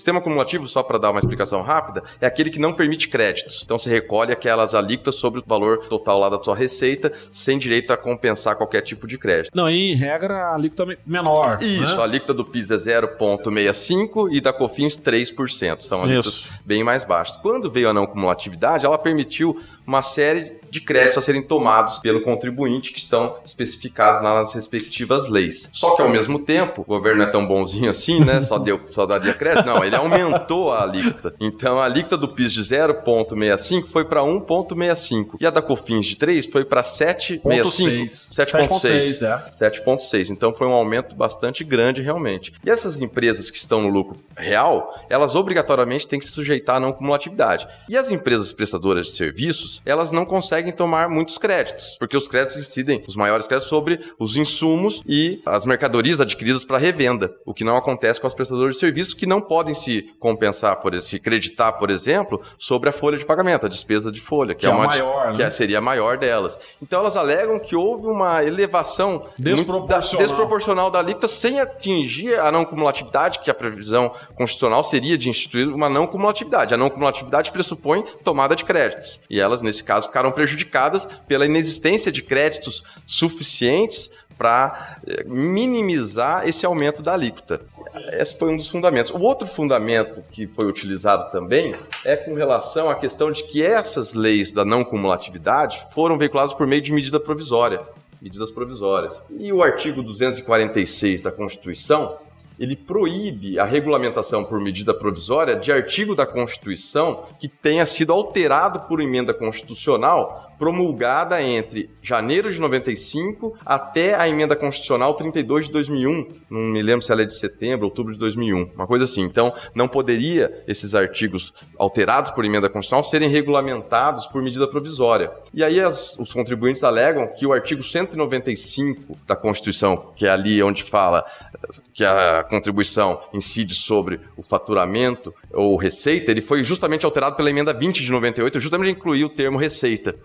só para dar uma explicação rápida, é aquele que não permite créditos. Então se recolhe aquelas alíquotas sobre o valor total lá da sua receita, sem direito a compensar qualquer tipo de crédito. Não, em regra, a alíquota menor. Isso, né? A alíquota do PIS é 0,65 e da COFINS 3%. São alíquotas bem mais baixas. Quando veio a não cumulatividade, ela permitiu uma série de créditos a serem tomados pelo contribuinte que estão especificados nas respectivas leis. Só que, ao mesmo tempo, o governo não é tão bonzinho assim, né? Só daria crédito? Não, ele aumentou a alíquota. Então, a alíquota do PIS de 0,65 foi para 1,65. E a da COFINS de 3 foi para 7,65. 7,6. 7,6. Então, foi um aumento bastante grande, realmente. E essas empresas que estão no lucro real, elas obrigatoriamente têm que se sujeitar à não cumulatividade. E as empresas prestadoras de serviços, elas não conseguem tomar muitos créditos, porque os créditos incidem, os maiores créditos, sobre os insumos e as mercadorias adquiridas para revenda, o que não acontece com os prestadores de serviços, que não podem se compensar, se creditar, por exemplo, sobre a folha de pagamento, a despesa de folha, que é uma maior, né? Seria a maior delas. Então elas alegam que houve uma elevação desproporcional da alíquota sem atingir a não cumulatividade, que a previsão constitucional seria de instituir uma não cumulatividade. A não cumulatividade pressupõe tomada de créditos, e elas, nesse caso, ficaram prejudicadas pela inexistência de créditos suficientes para minimizar esse aumento da alíquota. Esse foi um dos fundamentos. O outro fundamento que foi utilizado também é com relação à questão de que essas leis da não cumulatividade foram veiculadas por meio de medidas provisórias. E o artigo 246 da Constituição, ele proíbe a regulamentação por medida provisória de artigo da Constituição que tenha sido alterado por emenda constitucional promulgada entre janeiro de 95 até a emenda constitucional 32 de 2001. Não me lembro se ela é de setembro, outubro de 2001, uma coisa assim. Então, não poderia esses artigos alterados por emenda constitucional serem regulamentados por medida provisória. E aí os contribuintes alegam que o artigo 195 da Constituição, que é ali onde fala que a contribuição incide sobre o faturamento ou receita, ele foi justamente alterado pela emenda 20 de 98, justamente incluir o termo receita.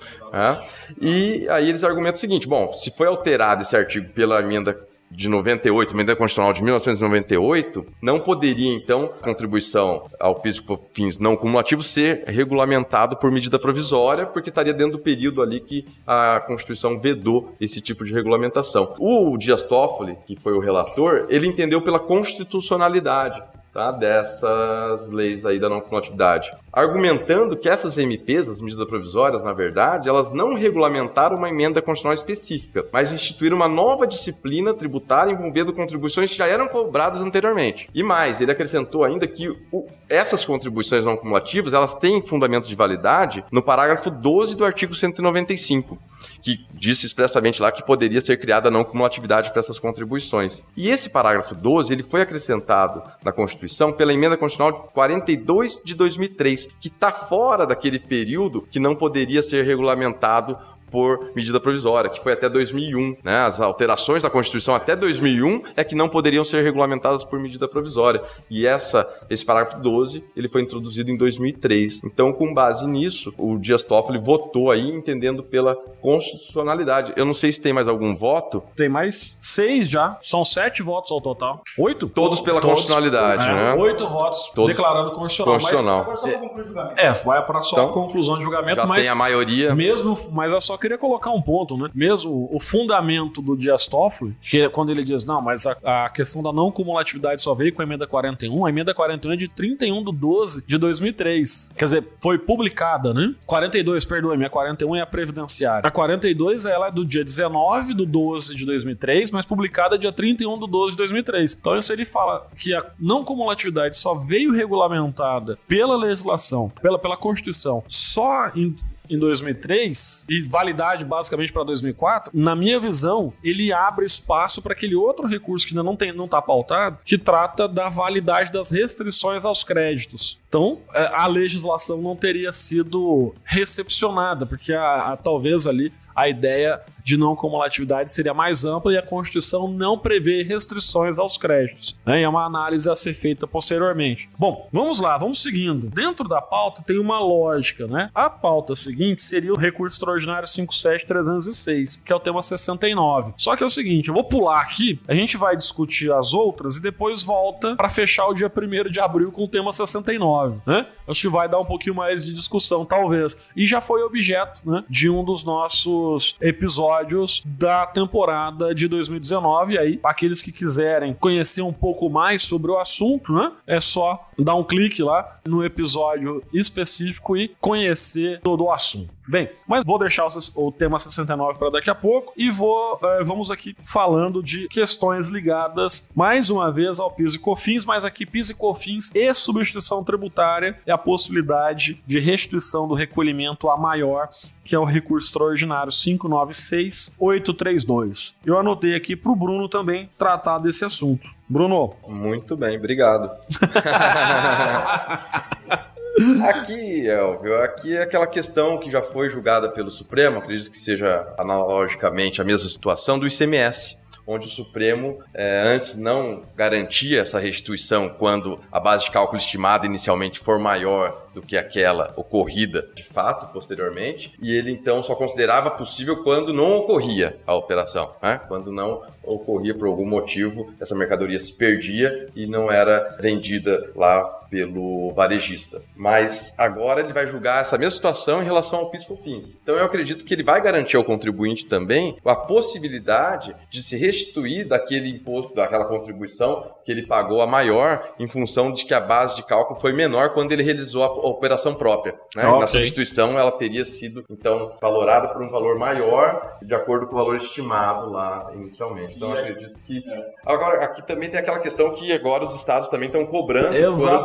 E aí eles argumentam o seguinte: bom, se foi alterado esse artigo pela emenda de 98, emenda constitucional de 1998, não poderia, então, a contribuição ao PIS/COFINS não cumulativo ser regulamentado por medida provisória, porque estaria dentro do período ali que a Constituição vedou esse tipo de regulamentação. O Dias Toffoli, que foi o relator, ele entendeu pela constitucionalidade, tá, dessas leis aí da não cumulatividade, argumentando que essas MPs, as medidas provisórias, na verdade, elas não regulamentaram uma emenda constitucional específica, mas instituíram uma nova disciplina tributária envolvendo contribuições que já eram cobradas anteriormente. E mais, ele acrescentou ainda que essas contribuições não cumulativas, elas têm fundamento de validade no parágrafo 12 do artigo 195. Que disse expressamente lá que poderia ser criada a não cumulatividade para essas contribuições. E esse parágrafo 12, ele foi acrescentado na Constituição pela emenda constitucional 42 de 2003, que está fora daquele período que não poderia ser regulamentado por medida provisória, que foi até 2001, né? As alterações da Constituição até 2001 é que não poderiam ser regulamentadas por medida provisória. E esse parágrafo 12, ele foi introduzido em 2003. Então, com base nisso, o Dias Toffoli votou aí entendendo pela constitucionalidade. Eu não sei se tem mais algum voto. Tem mais 6 já. São 7 votos ao total. 8? Todos pela constitucionalidade, né? 8 votos todos declarando constitucional. Agora só para concluir o julgamento. Vai para só a conclusão de julgamento, já mas tem a maioria. Mas eu só queria colocar um ponto, né? Mesmo o fundamento do Dias Toffoli, que é quando ele diz, não, mas a questão da não cumulatividade só veio com a emenda 41, a emenda 41 é de 31/12/2003. Quer dizer, foi publicada, né? 42, perdoe-me, a 41 é a previdenciária. A 42, ela é do dia 19/12/2003, mas publicada dia 31/12/2003. Então isso ele fala que a não cumulatividade só veio regulamentada pela legislação, pela Constituição, só em 2003 e validade basicamente para 2004, na minha visão, ele abre espaço para aquele outro recurso que ainda não está pautado, que trata da validade das restrições aos créditos. Então, a legislação não teria sido recepcionada, porque talvez ali a ideia de não cumulatividade seria mais ampla e a Constituição não prevê restrições aos créditos, né? E é uma análise a ser feita posteriormente. Bom, vamos lá, vamos seguindo. Dentro da pauta tem uma lógica, né? A pauta seguinte seria o recurso extraordinário 57.306, que é o tema 69. Só que é o seguinte, eu vou pular aqui, a gente vai discutir as outras e depois volta para fechar o dia 1º de abril com o tema 69, né? Acho que vai dar um pouquinho mais de discussão, talvez. E já foi objeto, né, de um dos nossos episódios da temporada de 2019. E aí, aqueles que quiserem conhecer um pouco mais sobre o assunto, né, é só dar um clique lá no episódio específico e conhecer todo o assunto. Bem, mas vou deixar o tema 69 para daqui a pouco e vamos aqui falando de questões ligadas mais uma vez ao PIS e COFINS, mas aqui PIS e COFINS e substituição tributária é a possibilidade de restituição do recolhimento a maior, que é o recurso extraordinário 596.832. Eu anotei aqui para o Bruno também tratar desse assunto. Bruno. Muito bem, obrigado. Aqui, Elvio, aqui é aquela questão que já foi julgada pelo Supremo, acredito que seja analogicamente a mesma situação do ICMS, onde o Supremo antes não garantia essa restituição quando a base de cálculo estimada inicialmente for maior do que aquela ocorrida de fato posteriormente, e ele então só considerava possível quando não ocorria a operação, né? Quando não ocorria por algum motivo, essa mercadoria se perdia e não era vendida lá pelo varejista. Mas agora ele vai julgar essa mesma situação em relação ao PIS/COFINS. Então eu acredito que ele vai garantir ao contribuinte também a possibilidade de se restituir daquele imposto, daquela contribuição que ele pagou a maior em função de que a base de cálculo foi menor quando ele realizou a operação própria, né? Okay. Na substituição ela teria sido então valorada por um valor maior de acordo com o valor estimado lá inicialmente. Então eu acredito que... Agora, aqui também tem aquela questão que agora os estados também estão cobrando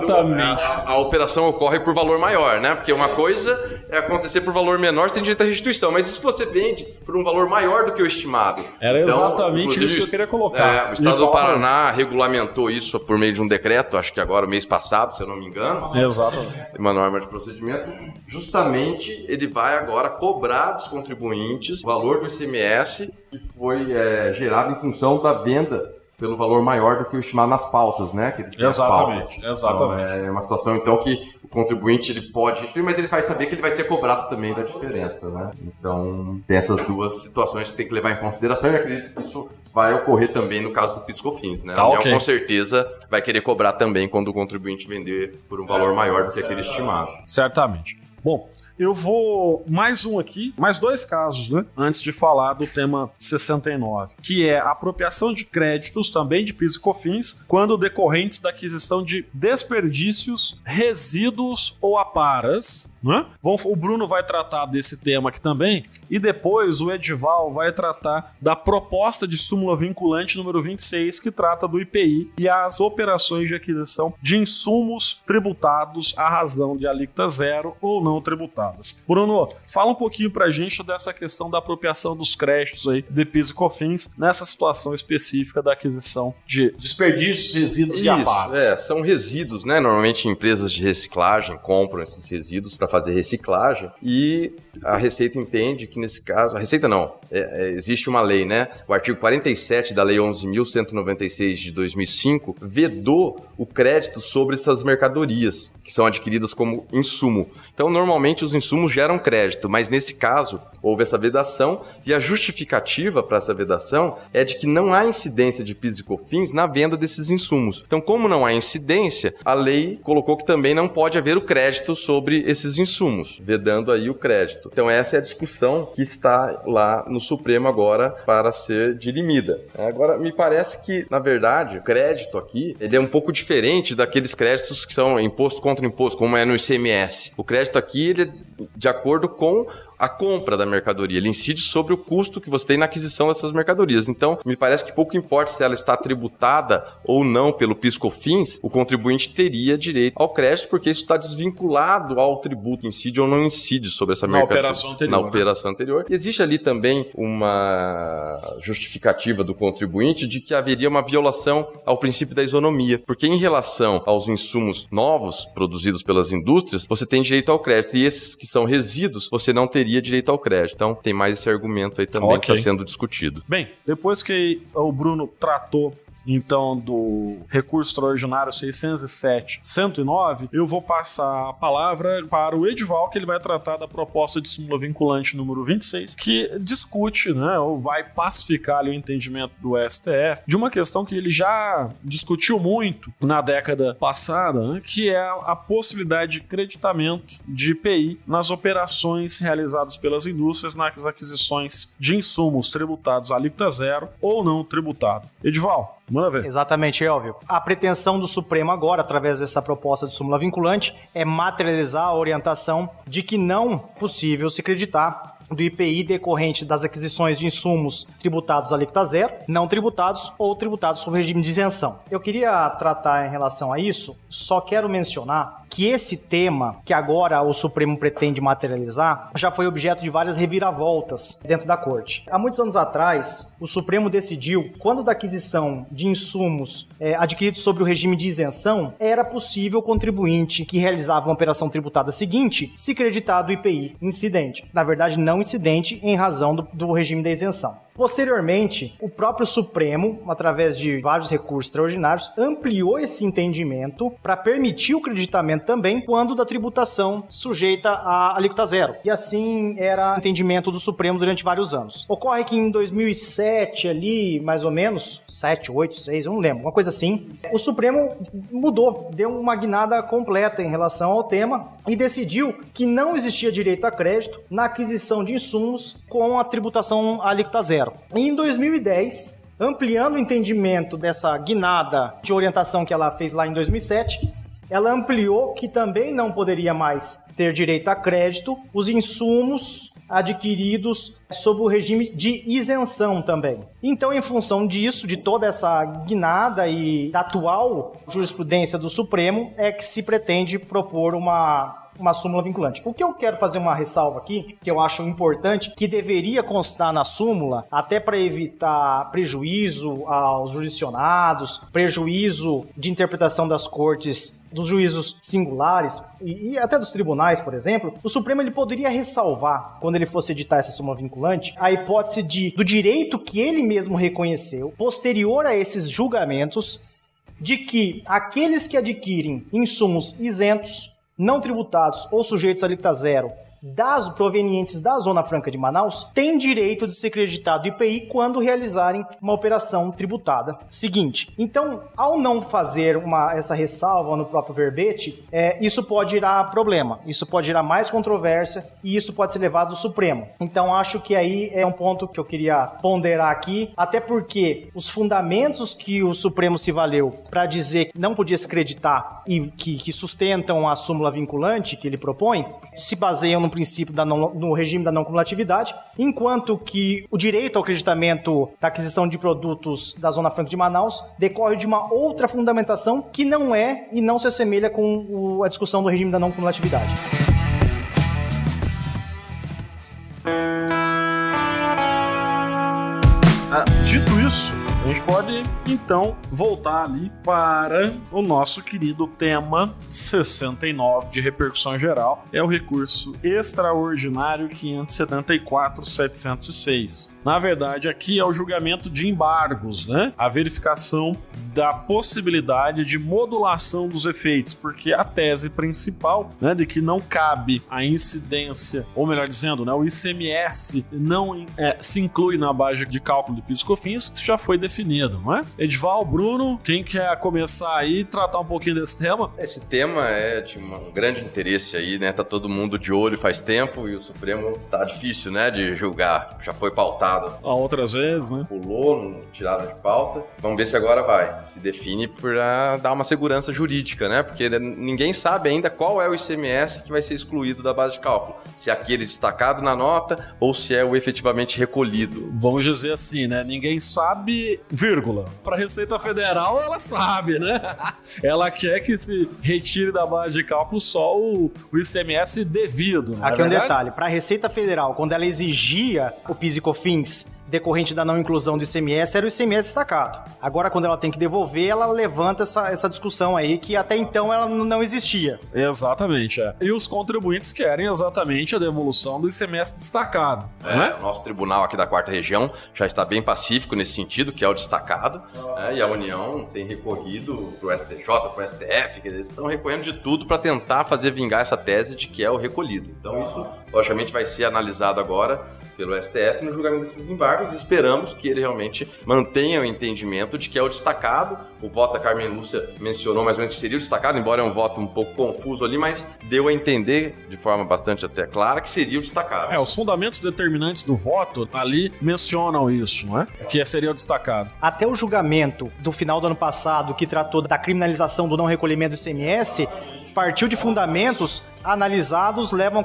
quando a operação ocorre por valor maior, né? Porque uma coisa é acontecer por valor menor, você tem direito à restituição, mas e se você vende por um valor maior do que o estimado? Era então, exatamente isso que eu queria colocar. O estado do Paraná regulamentou isso por meio de um decreto, acho que agora, o mês passado, se eu não me engano. Exatamente. Uma norma de procedimento. Justamente, ele vai agora cobrar dos contribuintes o valor do ICMS que foi gerado em função da venda pelo valor maior do que o estimado nas pautas, né? Que eles têm exatamente. Então, é uma situação, então, que o contribuinte ele pode restituir, mas ele vai saber que ele vai ser cobrado também da diferença, né? Então, tem essas duas situações que tem que levar em consideração e acredito que isso vai ocorrer também no caso do PIS/COFINS, né? A União, com certeza, vai querer cobrar também quando o contribuinte vender por um valor maior do que aquele estimado. Certamente. Bom, eu vou mais um aqui, mais dois casos, né? Antes de falar do tema 69, que é a apropriação de créditos, também de PIS e COFINS, quando decorrentes da aquisição de desperdícios, resíduos ou aparas, né? O Bruno vai tratar desse tema aqui também, e depois o Edival vai tratar da proposta de súmula vinculante número 26, que trata do IPI e as operações de aquisição de insumos tributados à razão de alíquota zero ou não tributados. Bruno, fala um pouquinho pra gente dessa questão da apropriação dos créditos aí de PIS e COFINS nessa situação específica da aquisição de desperdícios, resíduos e aparas. São resíduos, né? Normalmente empresas de reciclagem compram esses resíduos para para fazer reciclagem, e a Receita entende que nesse caso, a Receita não, existe uma lei, né? O artigo 47 da Lei 11.196 de 2005 vedou o crédito sobre essas mercadorias que são adquiridas como insumo. Então, normalmente os insumos geram crédito, mas nesse caso houve essa vedação, e a justificativa para essa vedação é de que não há incidência de PIS e COFINS na venda desses insumos. Então, como não há incidência, a lei colocou que também não pode haver o crédito sobre esses insumos, vedando aí o crédito. Então, essa é a discussão que está lá no Supremo agora para ser dirimida. Agora, me parece que, na verdade, o crédito aqui, ele é um pouco diferente daqueles créditos que são imposto contra imposto, como é no ICMS. O crédito aqui, ele é de acordo com a compra da mercadoria, ele incide sobre o custo que você tem na aquisição dessas mercadorias. Então, me parece que pouco importa se ela está tributada ou não pelo PIS/COFINS, o contribuinte teria direito ao crédito, porque isso está desvinculado ao tributo, incide ou não incide sobre essa mercadoria. Na operação anterior. E existe ali também uma justificativa do contribuinte de que haveria uma violação ao princípio da isonomia, porque em relação aos insumos novos produzidos pelas indústrias, você tem direito ao crédito, e esses que são resíduos, você não teria direito ao crédito. Então, tem mais esse argumento aí também que está sendo discutido. Bem, depois que o Bruno tratou então do recurso extraordinário 607/109, eu vou passar a palavra para o Edival, que ele vai tratar da proposta de súmula vinculante número 26, que discute, né, ou vai pacificar ali o entendimento do STF de uma questão que ele já discutiu muito na década passada, né, que é a possibilidade de creditamento de IPI nas operações realizadas pelas indústrias nas aquisições de insumos tributados à alíquota zero ou não tributado. Edival, manda ver. Exatamente, Elvio. A pretensão do Supremo agora, através dessa proposta de súmula vinculante, é materializar a orientação de que não é possível se creditar do IPI decorrente das aquisições de insumos tributados à alíquota zero, não tributados ou tributados sob regime de isenção. Eu queria tratar em relação a isso, só quero mencionar que esse tema, que agora o Supremo pretende materializar, já foi objeto de várias reviravoltas dentro da Corte. Há muitos anos atrás, o Supremo decidiu, quando da aquisição de insumos adquiridos sob o regime de isenção, era possível o contribuinte que realizava uma operação tributada seguinte se creditar do IPI incidente. Na verdade, não incidente em razão do regime da isenção. Posteriormente, o próprio Supremo, através de vários recursos extraordinários, ampliou esse entendimento para permitir o creditamento também quando da tributação sujeita à alíquota zero. E assim era o entendimento do Supremo durante vários anos. Ocorre que em 2007, ali, mais ou menos, 7, 8, 6, eu não lembro, uma coisa assim, o Supremo mudou, deu uma guinada completa em relação ao tema e decidiu que não existia direito a crédito na aquisição de insumos com a tributação à alíquota zero. E em 2010, ampliando o entendimento dessa guinada de orientação que ela fez lá em 2007, ela ampliou que também não poderia mais ter direito a crédito os insumos adquiridos sob o regime de isenção também. Então, em função disso, de toda essa guinada e da atual jurisprudência do Supremo, é que se pretende propor uma súmula vinculante. O que eu quero fazer uma ressalva aqui, que eu acho importante, que deveria constar na súmula, até para evitar prejuízo aos jurisdicionados, prejuízo de interpretação das cortes, dos juízos singulares e até dos tribunais, por exemplo, o Supremo ele poderia ressalvar, quando ele fosse editar essa súmula vinculante, a hipótese do direito que ele mesmo reconheceu, posterior a esses julgamentos, de que aqueles que adquirem insumos isentos, não tributados ou sujeitos à alíquota zero provenientes da Zona Franca de Manaus, têm direito de ser creditado IPI quando realizarem uma operação tributada seguinte. Então, ao não fazer essa ressalva no próprio verbete, isso pode gerar problema, isso pode gerar mais controvérsia e isso pode ser levado ao Supremo. Então, acho que aí é um ponto que eu queria ponderar aqui, até porque os fundamentos que o Supremo se valeu para dizer que não podia se creditar e que sustentam a súmula vinculante que ele propõe, se baseiam no princípio no regime da não cumulatividade, enquanto que o direito ao creditamento da aquisição de produtos da Zona Franca de Manaus decorre de uma outra fundamentação que não é e não se assemelha com a discussão do regime da não cumulatividade. Dito isso, gente pode, então, voltar ali para o nosso querido tema 69 de repercussão geral. É o recurso extraordinário 574.706. Na verdade, aqui é o julgamento de embargos, né? A verificação da possibilidade de modulação dos efeitos, porque a tese principal, né, de que não cabe a incidência, ou melhor dizendo, né, o ICMS não se inclui na base de cálculo de PIS e COFINS, isso já foi definido, não é? Edival, Bruno, quem quer começar aí e tratar um pouquinho desse tema? Esse tema é de um grande interesse aí, né? Tá todo mundo de olho faz tempo e o Supremo tá difícil, né, de julgar. Já foi pautado. Outras vezes, né? Pulou, não tiraram de pauta. Vamos ver se agora vai. Se define para dar uma segurança jurídica, né? Porque ninguém sabe ainda qual é o ICMS que vai ser excluído da base de cálculo. Se é aquele destacado na nota ou se é o efetivamente recolhido. Vamos dizer assim, né? Ninguém sabe, vírgula. Para a Receita Federal, ela sabe, né? Ela quer que se retire da base de cálculo só o ICMS devido. Aqui um detalhe. Para a Receita Federal, quando ela exigia o PIS e COFINS decorrente da não inclusão do ICMS, era o ICMS destacado. Agora, quando ela tem que devolver, ela levanta essa discussão aí, que até então ela não existia. Exatamente, é. E os contribuintes querem exatamente a devolução do ICMS destacado. Né? O nosso tribunal aqui da 4ª Região já está bem pacífico nesse sentido, que é o destacado, e a União tem recorrido pro STJ, pro STF, que eles estão recorrendo de tudo para tentar fazer vingar essa tese de que é o recolhido. Então isso, logicamente, vai ser analisado agora pelo STF no julgamento desses embargos e esperamos que ele realmente mantenha o entendimento de que é o destacado. O voto da Carmen Lúcia mencionou mais ou menos que seria o destacado, embora é um voto um pouco confuso ali, mas deu a entender de forma bastante até clara que seria o destacado. Os fundamentos determinantes do voto ali mencionam isso, não é? Que seria o destacado. Até o julgamento do final do ano passado, que tratou da criminalização do não recolhimento do ICMS, partiu de fundamentos analisados, levam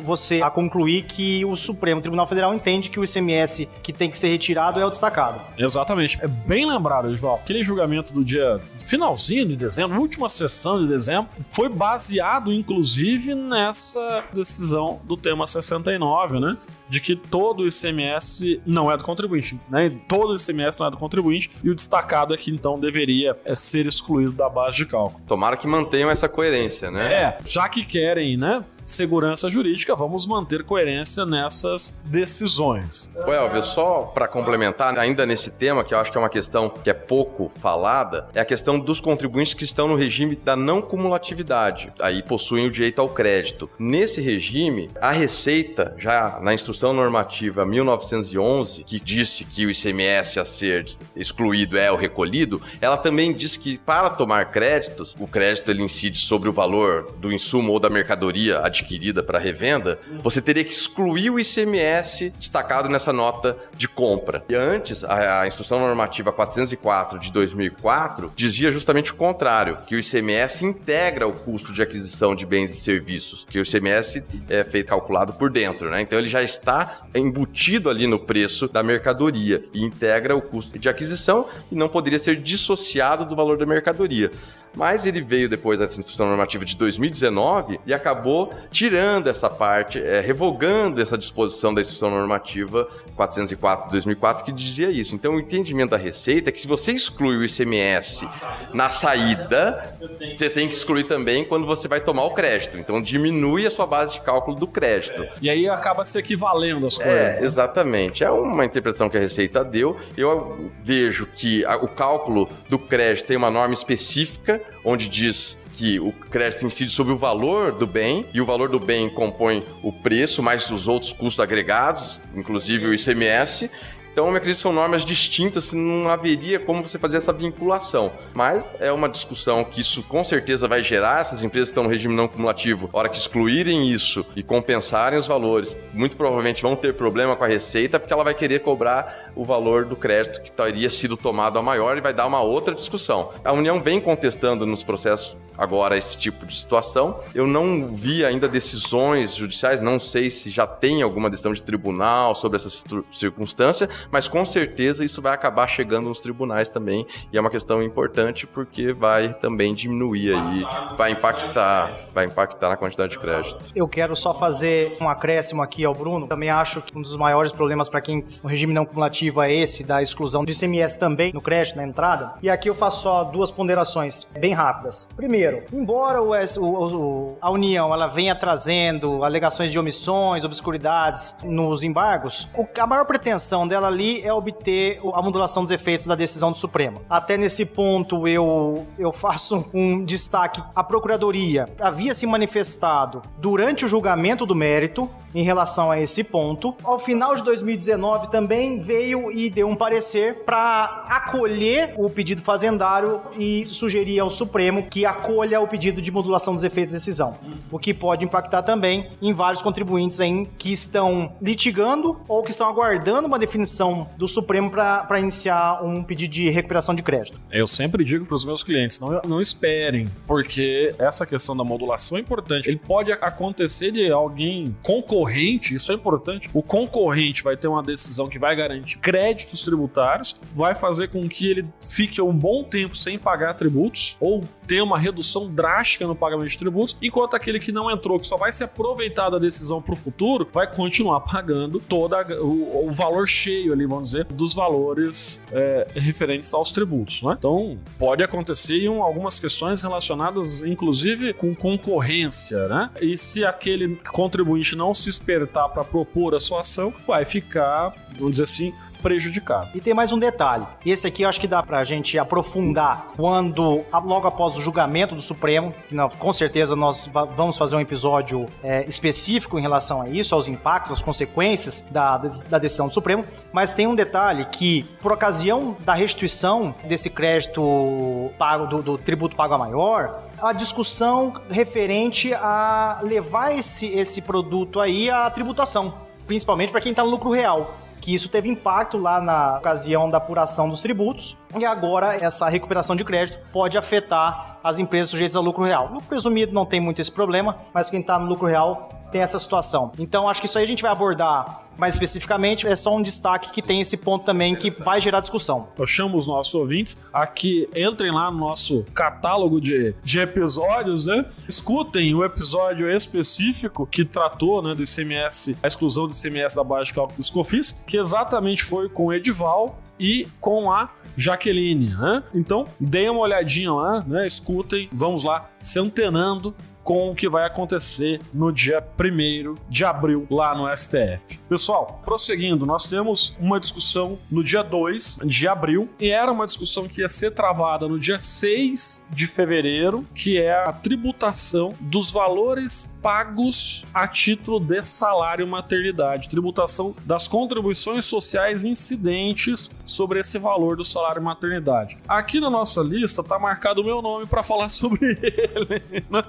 você a concluir que o Supremo Tribunal Federal entende que o ICMS que tem que ser retirado é o destacado. Exatamente. É bem lembrado, Edival. Aquele julgamento do dia finalzinho de dezembro, última sessão de dezembro, foi baseado, inclusive, nessa decisão do tema 69, né? De que todo o ICMS não é do contribuinte, né? Todo o ICMS não é do contribuinte e o destacado é que, então, deveria ser excluído da base de cálculo. Tomara que mantenham essa coerência, né? Já que querem, né, segurança jurídica, vamos manter coerência nessas decisões. Elvio, só para complementar, ainda nesse tema, que eu acho que é uma questão que é pouco falada, é a questão dos contribuintes que estão no regime da não cumulatividade, aí possuem o direito ao crédito. Nesse regime, a Receita, já na Instrução Normativa 1911, que disse que o ICMS a ser excluído é o recolhido, ela também diz que para tomar créditos, o crédito ele incide sobre o valor do insumo ou da mercadoria adquirida para revenda, você teria que excluir o ICMS destacado nessa nota de compra. E antes, a Instrução Normativa 404 de 2004 dizia justamente o contrário, que o ICMS integra o custo de aquisição de bens e serviços, que o ICMS é feito calculado por dentro, né? Então ele já está embutido ali no preço da mercadoria e integra o custo de aquisição e não poderia ser dissociado do valor da mercadoria. Mas ele veio depois dessa Instrução Normativa de 2019 e acabou tirando essa parte, revogando essa disposição da Instrução Normativa 404 de 2004 que dizia isso. Então o entendimento da Receita é que se você exclui o ICMS na saída, você tem que excluir também quando você vai tomar o crédito. Então diminui a sua base de cálculo do crédito. E aí acaba se equivalendo as coisas. Exatamente. É uma interpretação que a Receita deu. Eu vejo que o cálculo do crédito tem uma norma específica, onde diz que o crédito incide sobre o valor do bem, e o valor do bem compõe o preço, mais os outros custos agregados, inclusive o ICMS. Então, eu acredito que são normas distintas, não haveria como você fazer essa vinculação. Mas é uma discussão que isso com certeza vai gerar. Essas empresas que estão no regime não cumulativo, a hora que excluírem isso e compensarem os valores, muito provavelmente vão ter problema com a Receita, porque ela vai querer cobrar o valor do crédito que teria sido tomado a maior e vai dar uma outra discussão. A União vem contestando nos processos agora esse tipo de situação. Eu não vi ainda decisões judiciais, não sei se já tem alguma decisão de tribunal sobre essa circunstância, mas com certeza isso vai acabar chegando nos tribunais também, e é uma questão importante porque vai também diminuir aí, vai impactar na quantidade de crédito. Eu quero só fazer um acréscimo aqui ao Bruno. Também acho que um dos maiores problemas para quem no regime não cumulativo é esse, da exclusão do ICMS também no crédito, na entrada. E aqui eu faço só duas ponderações bem rápidas. Primeiro, embora a União ela venha trazendo alegações de omissões, obscuridades nos embargos, a maior pretensão dela ali é obter a modulação dos efeitos da decisão do Supremo. Até nesse ponto eu faço um destaque. A Procuradoria havia se manifestado durante o julgamento do mérito em relação a esse ponto. Ao final de 2019 também veio e deu um parecer para acolher o pedido fazendário e sugerir ao Supremo que acolha o pedido de modulação dos efeitos da decisão, o que pode impactar também em vários contribuintes aí que estão litigando ou que estão aguardando uma definição do Supremo para iniciar um pedido de recuperação de crédito. Eu sempre digo para os meus clientes, não esperem, porque essa questão da modulação é importante. Ele pode acontecer de alguém concorrente, isso é importante. O concorrente vai ter uma decisão que vai garantir créditos tributários, vai fazer com que ele fique um bom tempo sem pagar tributos, ou ter uma redução drástica no pagamento de tributos, enquanto aquele que não entrou, que só vai se aproveitar da decisão para o futuro, vai continuar pagando todo o valor cheio ali, vamos dizer, dos valores referentes aos tributos, né? Então, pode acontecer em algumas questões relacionadas, inclusive, com concorrência, né? E se aquele contribuinte não se espertar para propor a sua ação, vai ficar, vamos dizer assim, prejudicado. E tem mais um detalhe. Esse aqui eu acho que dá pra gente aprofundar logo após o julgamento do Supremo. Com certeza nós vamos fazer um episódio específico em relação a isso, aos impactos, às consequências da decisão do Supremo. Mas tem um detalhe que, por ocasião da restituição desse crédito pago, do tributo pago a maior, a discussão referente a levar esse produto aí à tributação, principalmente para quem está no lucro real, que isso teve impacto lá na ocasião da apuração dos tributos, e agora essa recuperação de crédito pode afetar as empresas sujeitas ao lucro real. No presumido não tem muito esse problema, mas quem está no lucro real tem essa situação. Então acho que isso aí a gente vai abordar mais especificamente, é só um destaque que tem esse ponto também que vai gerar discussão. Eu chamo os nossos ouvintes a que entrem lá no nosso catálogo de episódios, né? Escutem o episódio específico que tratou, né, do ICMS, a exclusão do ICMS da base de cálculo dos COFINS, que exatamente foi com o Edival e com a Jaqueline, né? Então, deem uma olhadinha lá, né? Escutem, vamos lá, se antenando com o que vai acontecer no dia 1º de abril lá no STF. Pessoal, prosseguindo, nós temos uma discussão no dia 2 de abril, e era uma discussão que ia ser travada no dia 6 de fevereiro, que é a tributação dos valores pagos a título de salário maternidade, tributação das contribuições sociais incidentes sobre esse valor do salário maternidade. Aqui na nossa lista tá marcado o meu nome para falar sobre ele, né?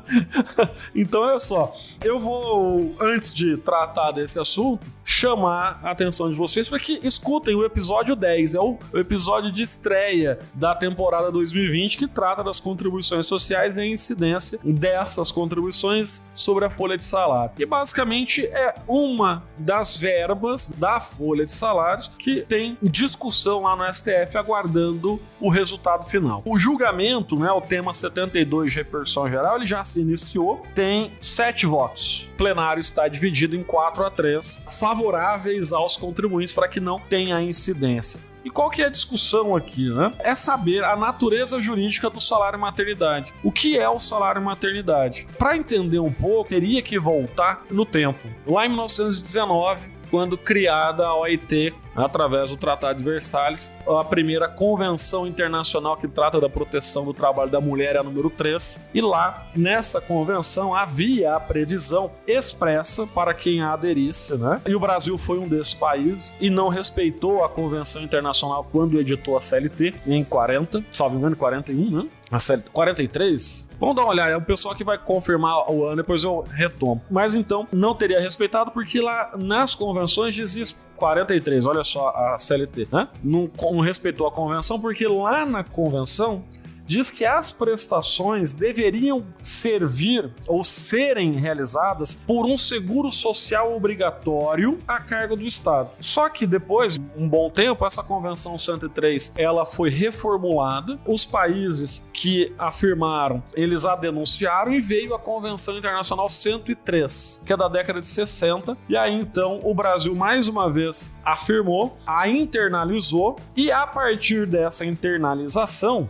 Então, olha só, eu vou, antes de tratar desse assunto, chamar a atenção de vocês para que escutem o episódio 10, é o episódio de estreia da temporada 2020, que trata das contribuições sociais e a incidência dessas contribuições sobre a folha de salário. E basicamente é uma das verbas da folha de salários que tem discussão lá no STF aguardando o resultado final. O julgamento, né, o tema 72 de repercussão geral, ele já se iniciou, tem 7 votos. O plenário está dividido em 4-3, favoráveis aos contribuintes para que não tenha incidência. E qual que é a discussão aqui, né? É saber a natureza jurídica do salário maternidade. O que é o salário maternidade? Para entender um pouco, teria que voltar no tempo. Lá em 1919, quando criada a OIT, através do Tratado de Versalhes, a primeira convenção internacional que trata da proteção do trabalho da mulher é a número 3, e lá, nessa convenção, havia a previsão expressa para quem a aderisse, né? E o Brasil foi um desses países e não respeitou a convenção internacional quando editou a CLT, em 40, salvo engano, 41, né? A CLT 43? Vamos dar uma olhada, é o pessoal que vai confirmar o ano, depois eu retomo. Mas então, não teria respeitado porque lá nas convenções dizia 43, olha só a CLT, né? Não respeitou a convenção porque lá na convenção diz que as prestações deveriam servir ou serem realizadas por um seguro social obrigatório a cargo do Estado. Só que depois, um bom tempo, essa Convenção 103 ela foi reformulada. Os países que afirmaram, eles a denunciaram e veio a Convenção Internacional 103, que é da década de 60. E aí então o Brasil mais uma vez afirmou, a internalizou e a partir dessa internalização,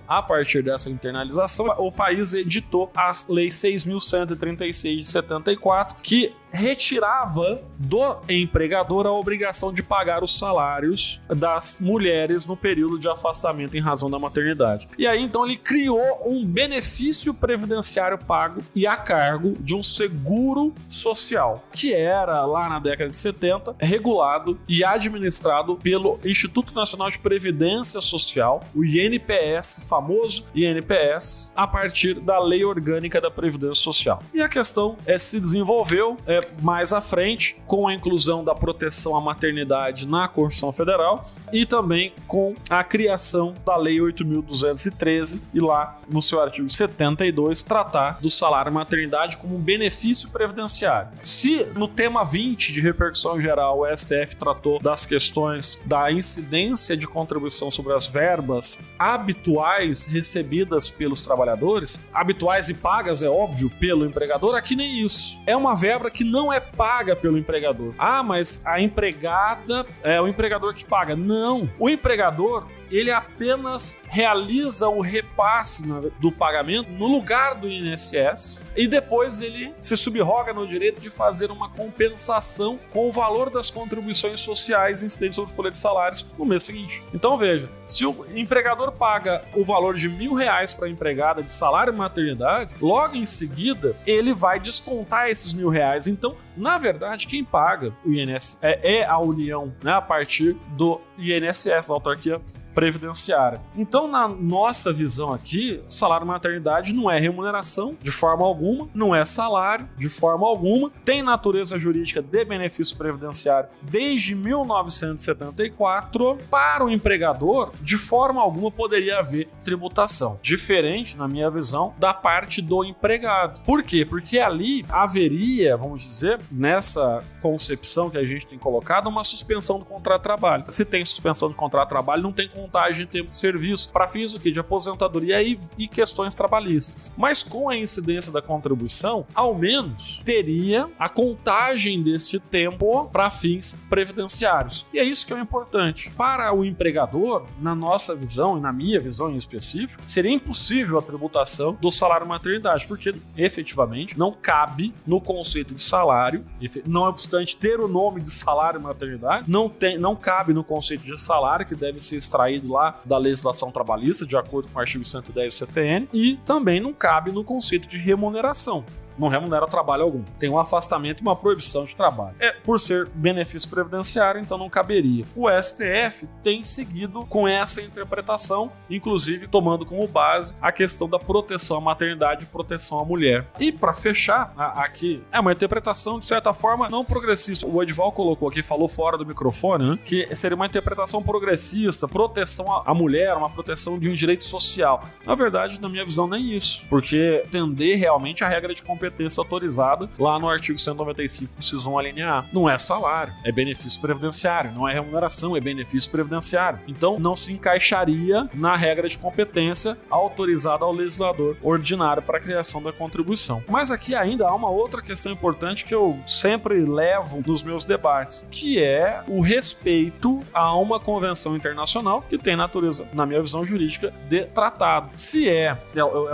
o país editou a Lei 6.136 de 74, que retirava do empregador a obrigação de pagar os salários das mulheres no período de afastamento em razão da maternidade. E aí, então, ele criou um benefício previdenciário pago e a cargo de um seguro social, que era, lá na década de 70, regulado e administrado pelo Instituto Nacional de Previdência Social, o INPS, famoso INPS, a partir da Lei Orgânica da Previdência Social. E a questão se desenvolveu mais à frente, com a inclusão da proteção à maternidade na Constituição Federal e também com a criação da Lei 8.213 e lá no seu artigo 72 tratar do salário maternidade como um benefício previdenciário. Se no tema 20 de repercussão geral o STF tratou das questões da incidência de contribuição sobre as verbas habituais recebidas pelos trabalhadores, habituais e pagas, é óbvio, pelo empregador, aqui nem isso. É uma verba que não é paga pelo empregador. Ah, mas a empregada é o empregador que paga. Não. O empregador, ele apenas realiza o repasse do pagamento no lugar do INSS e depois ele se subroga no direito de fazer uma compensação com o valor das contribuições sociais incidentes sobre folha de salários no mês seguinte. Então veja, se o empregador paga o valor de R$1.000 para a empregada de salário e maternidade, logo em seguida ele vai descontar esses R$1.000. Então, na verdade, quem paga o INSS é a União, né, a partir do INSS, da autarquia previdenciária. Então, na nossa visão aqui, salário maternidade não é remuneração de forma alguma, não é salário de forma alguma, tem natureza jurídica de benefício previdenciário desde 1974. Para o empregador, de forma alguma poderia haver tributação, diferente, na minha visão, da parte do empregado. Por quê? Porque ali haveria, vamos dizer, nessa concepção que a gente tem colocado, uma suspensão do contrato de trabalho. Se tem suspensão do contrato de trabalho, não tem contagem de tempo de serviço para fins de aposentadoria e questões trabalhistas. Mas com a incidência da contribuição, ao menos teria a contagem deste tempo para fins previdenciários. E é isso que é importante. Para o empregador, na nossa visão e na minha visão em específico, seria impossível a tributação do salário maternidade, porque efetivamente não cabe no conceito de salário, não obstante ter o nome de salário maternidade, não cabe no conceito de salário que deve ser extraído lá da legislação trabalhista, de acordo com o artigo 110 do CTN, e também não cabe no conceito de remuneração. Não remunera trabalho algum. Tem um afastamento e uma proibição de trabalho. Por ser benefício previdenciário, então não caberia. O STF tem seguido com essa interpretação, inclusive tomando como base a questão da proteção à maternidade e proteção à mulher. E para fechar, aqui é uma interpretação de certa forma não progressista. O Edival colocou aqui, falou fora do microfone, né, que seria uma interpretação progressista, proteção à mulher, uma proteção de um direito social. Na verdade, na minha visão, nem isso, porque atender realmente a regra de competência autorizada lá no artigo 195, inciso 1, a linha A. Não é salário, é benefício previdenciário. Não é remuneração, é benefício previdenciário. Então, não se encaixaria na regra de competência autorizada ao legislador ordinário para a criação da contribuição. Mas aqui ainda há uma outra questão importante que eu sempre levo nos meus debates, que é o respeito a uma convenção internacional que tem natureza, na minha visão jurídica, de tratado. Se é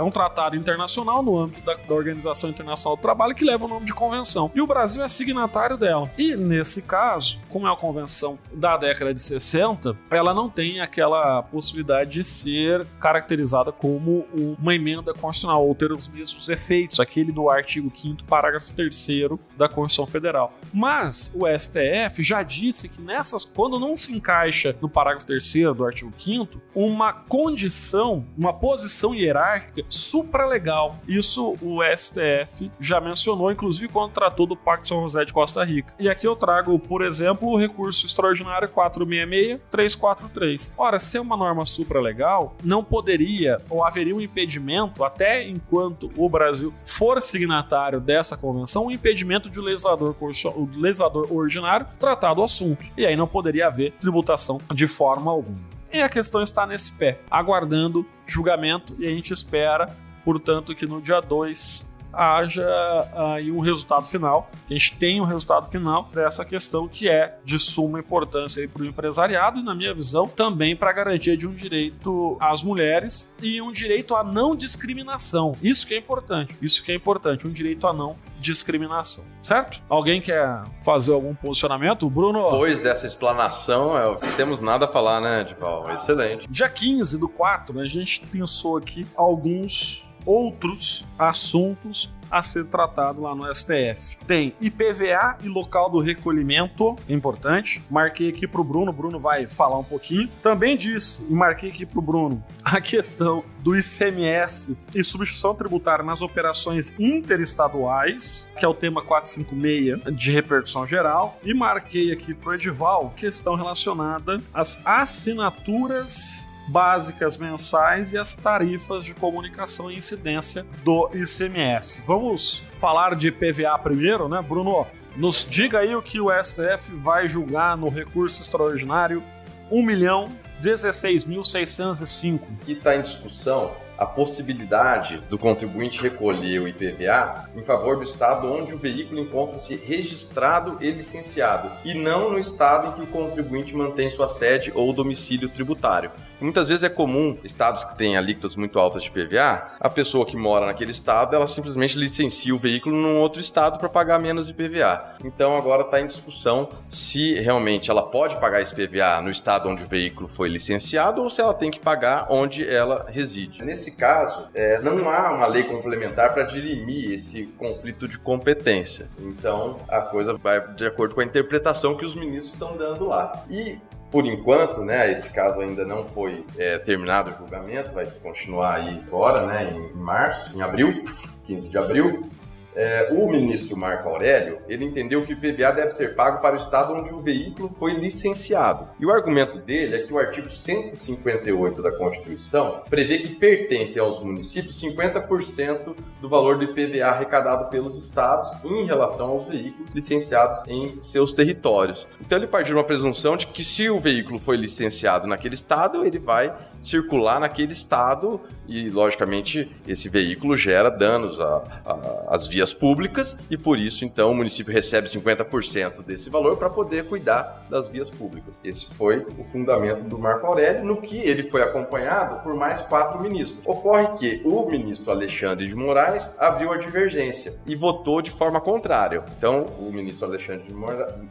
um tratado internacional no âmbito da Organização Internacional do Trabalho que leva o nome de convenção. E o Brasil é signatário dela. E nesse caso, como é uma convenção da década de 60, ela não tem aquela possibilidade de ser caracterizada como uma emenda constitucional ou ter os mesmos efeitos, aquele do artigo 5º, parágrafo 3º da Constituição Federal. Mas o STF já disse que quando não se encaixa no parágrafo 3º do artigo 5º, uma condição, uma posição hierárquica supralegal. Isso o STF STF já mencionou, inclusive quando tratou do Pacto São José de Costa Rica. E aqui eu trago, por exemplo, o recurso extraordinário 466-343. Ora, se é uma norma supralegal, não poderia ou haveria um impedimento, até enquanto o Brasil for signatário dessa convenção, um impedimento de o legislador ordinário tratar do assunto. E aí não poderia haver tributação de forma alguma. E a questão está nesse pé, aguardando julgamento, e a gente espera, portanto, que no dia 2 haja aí um resultado final. A gente tem um resultado final dessa questão que é de suma importância para o empresariado e, na minha visão, também para a garantia de um direito às mulheres e um direito à não discriminação. Isso que é importante, um direito à não discriminação, certo? Alguém quer fazer algum posicionamento? Bruno? Depois dessa explanação, não temos nada a falar, né, Edival? Excelente. Dia 15/4, a gente pensou aqui alguns outros assuntos a ser tratado lá no STF. Tem IPVA e local do recolhimento, importante. Marquei aqui pro Bruno, o Bruno vai falar um pouquinho. Também disse, e marquei aqui pro Bruno, a questão do ICMS e substituição tributária nas operações interestaduais, que é o tema 456 de repercussão geral. E marquei aqui pro Edival, questão relacionada às assinaturas básicas mensais e as tarifas de comunicação e incidência do ICMS. Vamos falar de PVA primeiro, né, Bruno? Nos diga aí o que o STF vai julgar no recurso extraordinário 1.016.605. Aqui está em discussão a possibilidade do contribuinte recolher o IPVA em favor do estado onde o veículo encontra-se registrado e licenciado, e não no estado em que o contribuinte mantém sua sede ou domicílio tributário. Muitas vezes é comum, estados que têm alíquotas muito altas de IPVA, a pessoa que mora naquele estado, ela simplesmente licencia o veículo num outro estado para pagar menos IPVA. Então agora está em discussão se realmente ela pode pagar esse IPVA no estado onde o veículo foi licenciado ou se ela tem que pagar onde ela reside. Nesse caso, não há uma lei complementar para dirimir esse conflito de competência. Então a coisa vai de acordo com a interpretação que os ministros estão dando lá. E por enquanto, né, esse caso ainda não foi terminado o julgamento, vai se continuar aí agora, né, em abril, 15 de abril. O ministro Marco Aurélio, ele entendeu que o IPVA deve ser pago para o estado onde o veículo foi licenciado. E o argumento dele é que o artigo 158 da Constituição prevê que pertence aos municípios 50% do valor do IPVA arrecadado pelos estados em relação aos veículos licenciados em seus territórios. Então ele partiu de uma presunção de que se o veículo foi licenciado naquele estado, ele vai circular naquele estado e, logicamente, esse veículo gera danos às vias públicas e, por isso, então, o município recebe 50% desse valor para poder cuidar das vias públicas. Esse foi o fundamento do Marco Aurélio, no que ele foi acompanhado por mais 4 ministros. Ocorre que o ministro Alexandre de Moraes abriu a divergência e votou de forma contrária. Então, o ministro Alexandre de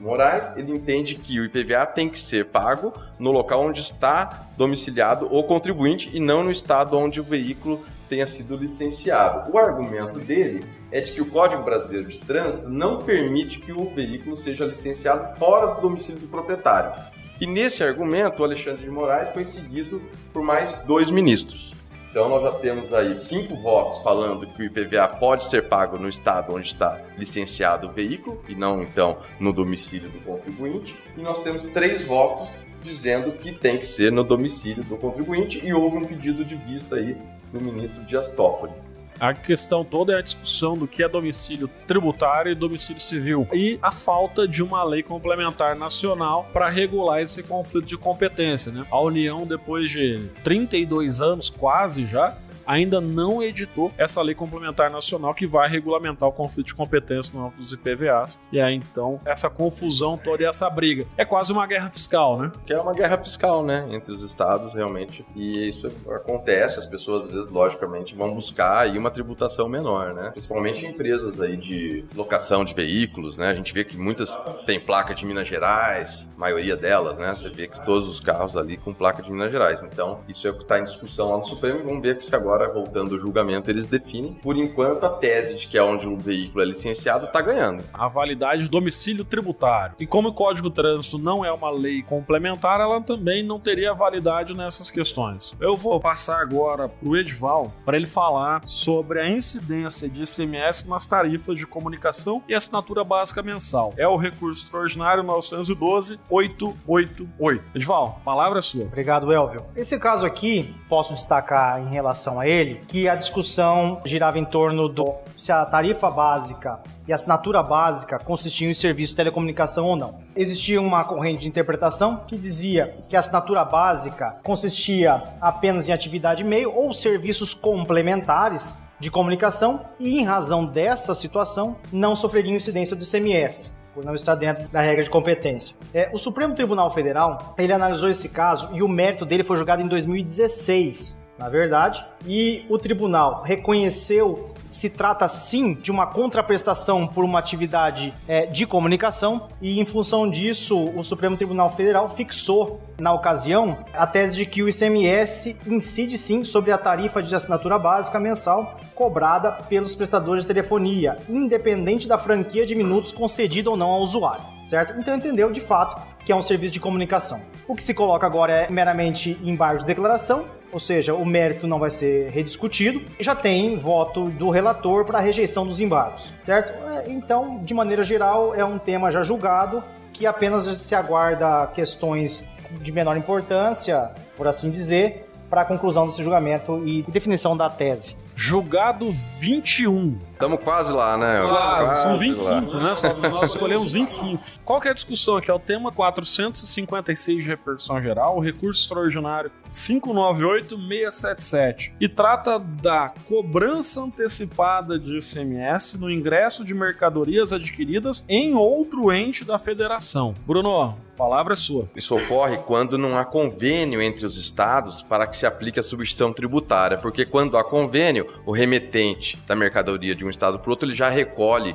Moraes, ele entende que o IPVA tem que ser pago no local onde está domiciliado o contribuinte e não no estado onde o veículo tenha sido licenciado. O argumento dele é de que o Código Brasileiro de Trânsito não permite que o veículo seja licenciado fora do domicílio do proprietário. E nesse argumento, o Alexandre de Moraes foi seguido por mais 2 ministros. Então nós já temos aí 5 votos falando que o IPVA pode ser pago no estado onde está licenciado o veículo e não, então, no domicílio do contribuinte. E nós temos 3 votos dizendo que tem que ser no domicílio do contribuinte e houve um pedido de vista aí do ministro Dias Toffoli. A questão toda é a discussão do que é domicílio tributário e domicílio civil e a falta de uma lei complementar nacional para regular esse conflito de competência, né? A União, depois de 32 anos quase já, ainda não editou essa lei complementar nacional que vai regulamentar o conflito de competência no âmbito dos IPVAs. E aí, então, essa confusão toda e essa briga. É quase uma guerra fiscal, né? Que é uma guerra fiscal, né? Entre os estados, realmente. E isso acontece. As pessoas, às vezes, logicamente, vão buscar aí uma tributação menor, né? Principalmente em empresas aí de locação de veículos, né? A gente vê que muitas têm placa de Minas Gerais, a maioria delas, né? Você vê que todos os carros ali com placa de Minas Gerais. Então, isso é o que está em discussão lá no Supremo. Vamos ver que se agora agora, voltando ao julgamento, eles definem, por enquanto, a tese de que é onde o veículo é licenciado está ganhando. A validade do domicílio tributário. E como o Código de Trânsito não é uma lei complementar, ela também não teria validade nessas questões. Eu vou passar agora para o Edival para ele falar sobre a incidência de ICMS nas tarifas de comunicação e assinatura básica mensal. É o recurso extraordinário 912-888. Edival, a palavra é sua. Obrigado, Elvio. Esse caso aqui, posso destacar em relação a ele, que a discussão girava em torno do se a tarifa básica e a assinatura básica consistiam em serviço de telecomunicação ou não. Existia uma corrente de interpretação que dizia que a assinatura básica consistia apenas em atividade e-mail ou serviços complementares de comunicação e, em razão dessa situação, não sofreria incidência do ICMS, por não estar dentro da regra de competência. O Supremo Tribunal Federal, ele analisou esse caso e o mérito dele foi julgado em 2016, na verdade, e o tribunal reconheceu se trata sim de uma contraprestação por uma atividade de comunicação e, em função disso, o Supremo Tribunal Federal fixou, na ocasião, a tese de que o ICMS incide sim sobre a tarifa de assinatura básica mensal cobrada pelos prestadores de telefonia, independente da franquia de minutos concedida ou não ao usuário, certo? Então entendeu de fato que é um serviço de comunicação. O que se coloca agora é meramente embargo de declaração, ou seja, o mérito não vai ser rediscutido, e já tem voto do relator para a rejeição dos embargos, certo? Então, de maneira geral, é um tema já julgado, que apenas se aguarda questões de menor importância, por assim dizer, para a conclusão desse julgamento e definição da tese. Julgado 21. Estamos quase lá, né? Quase, são 25, lá, né? Nós escolhemos 25. Qual que é a discussão aqui? É o tema 456 de repercussão geral, o recurso extraordinário 598-677. E trata da cobrança antecipada de ICMS no ingresso de mercadorias adquiridas em outro ente da federação. Bruno, a palavra é sua. Isso ocorre quando não há convênio entre os estados para que se aplique a substituição tributária, porque quando há convênio, o remetente da mercadoria de um estado para o outro, ele já recolhe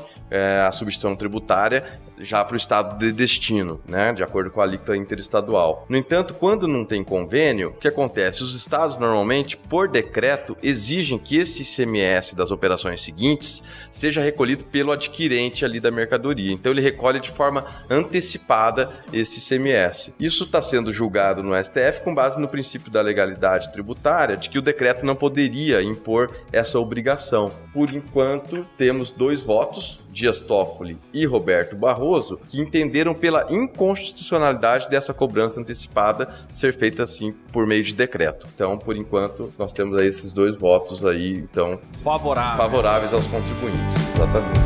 a substituição tributária já para o estado de destino, né, de acordo com a alíquota interestadual. No entanto, quando não tem convênio, o que acontece? Os estados normalmente, por decreto, exigem que esse ICMS das operações seguintes seja recolhido pelo adquirente ali da mercadoria. Então ele recolhe de forma antecipada esse ICMS. Isso está sendo julgado no STF com base no princípio da legalidade tributária, de que o decreto não poderia impor essa obrigação. Por enquanto, temos 2 votos, Dias Toffoli e Roberto Barroso, que entenderam pela inconstitucionalidade dessa cobrança antecipada ser feita assim por meio de decreto. Então, por enquanto, nós temos aí esses 2 votos aí, então, favoráveis aos contribuintes. Exatamente.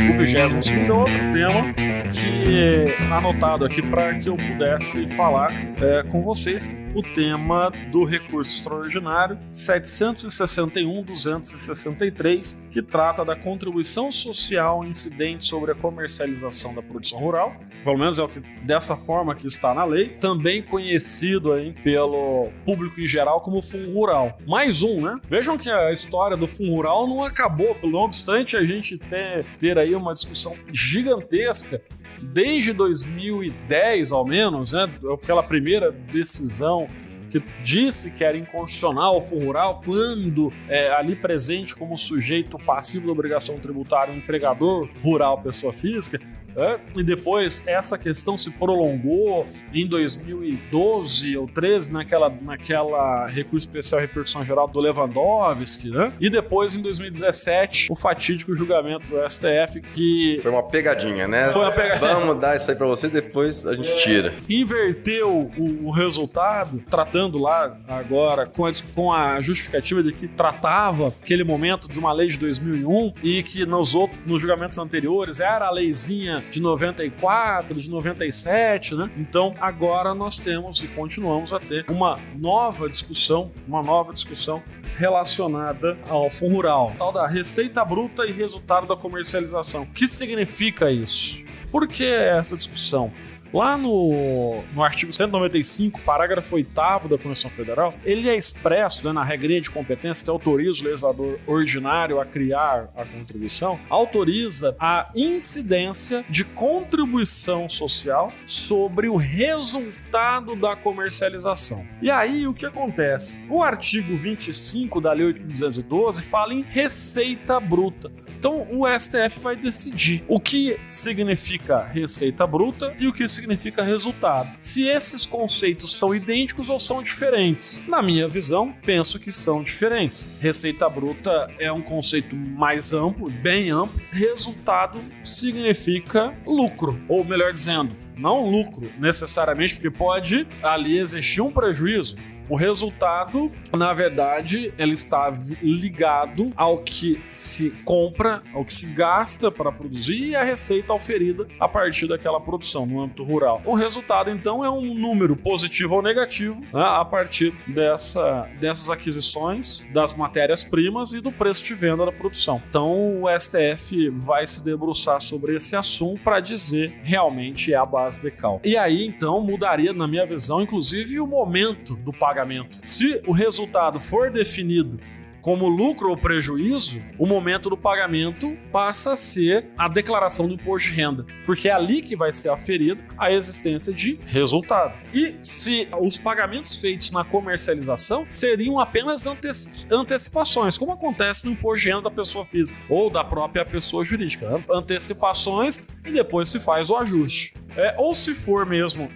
O 22º é outro tema que anotado aqui para que eu pudesse falar com vocês. O tema do recurso extraordinário 761-263, que trata da contribuição social incidente sobre a comercialização da produção rural, pelo menos é o que dessa forma que está na lei, também conhecido aí pelo público em geral como Fundo Rural. Mais um, né? Vejam que a história do Fundo Rural não acabou, não obstante a gente ter aí uma discussão gigantesca desde 2010, ao menos, né, aquela primeira decisão que disse que era inconstitucional o Fundo Rural, quando ali presente como sujeito passivo da obrigação tributária o empregador rural, pessoa física, e depois essa questão se prolongou em 2012 ou 13 naquela recurso especial repercussão geral do Lewandowski, né? E depois em 2017 o fatídico julgamento do STF que foi uma pegadinha, né? Foi uma pegadinha. Vamos dar isso aí pra você, depois a gente tira. Inverteu o resultado, tratando lá agora com a justificativa de que tratava aquele momento de uma lei de 2001 e que nos julgamentos anteriores era a leizinha de 94, de 97, né? Então agora nós temos e continuamos a ter uma nova discussão relacionada ao Fundo Rural, tal da receita bruta e resultado da comercialização. O que significa isso? Por que essa discussão? Lá no artigo 195, parágrafo 8º da Constituição Federal, ele é expresso, né, na regrinha de competência que autoriza o legislador ordinário a criar a contribuição, autoriza a incidência de contribuição social sobre o resultado da comercialização. E aí, o que acontece? O artigo 25 da Lei 8.212 fala em receita bruta. Então, o STF vai decidir o que significa receita bruta e o que significa resultado. Se esses conceitos são idênticos ou são diferentes. Na minha visão, penso que são diferentes. Receita bruta é um conceito mais amplo, bem amplo. Resultado significa lucro, ou melhor dizendo, não lucro necessariamente, porque pode ali existir um prejuízo. O resultado, na verdade, ele está ligado ao que se compra, ao que se gasta para produzir e a receita oferida a partir daquela produção no âmbito rural. O resultado, então, é um número positivo ou negativo, né, a partir dessas aquisições, das matérias-primas e do preço de venda da produção. Então, o STF vai se debruçar sobre esse assunto para dizer realmente é a base de cálculo. E aí, então, mudaria, na minha visão, inclusive, o momento do pagamento. Se o resultado for definido como lucro ou prejuízo, o momento do pagamento passa a ser a declaração do imposto de renda, porque é ali que vai ser aferida a existência de resultado. E se os pagamentos feitos na comercialização seriam apenas antecipações, como acontece no imposto de renda da pessoa física ou da própria pessoa jurídica, né? Antecipações e depois se faz o ajuste. Ou se for mesmo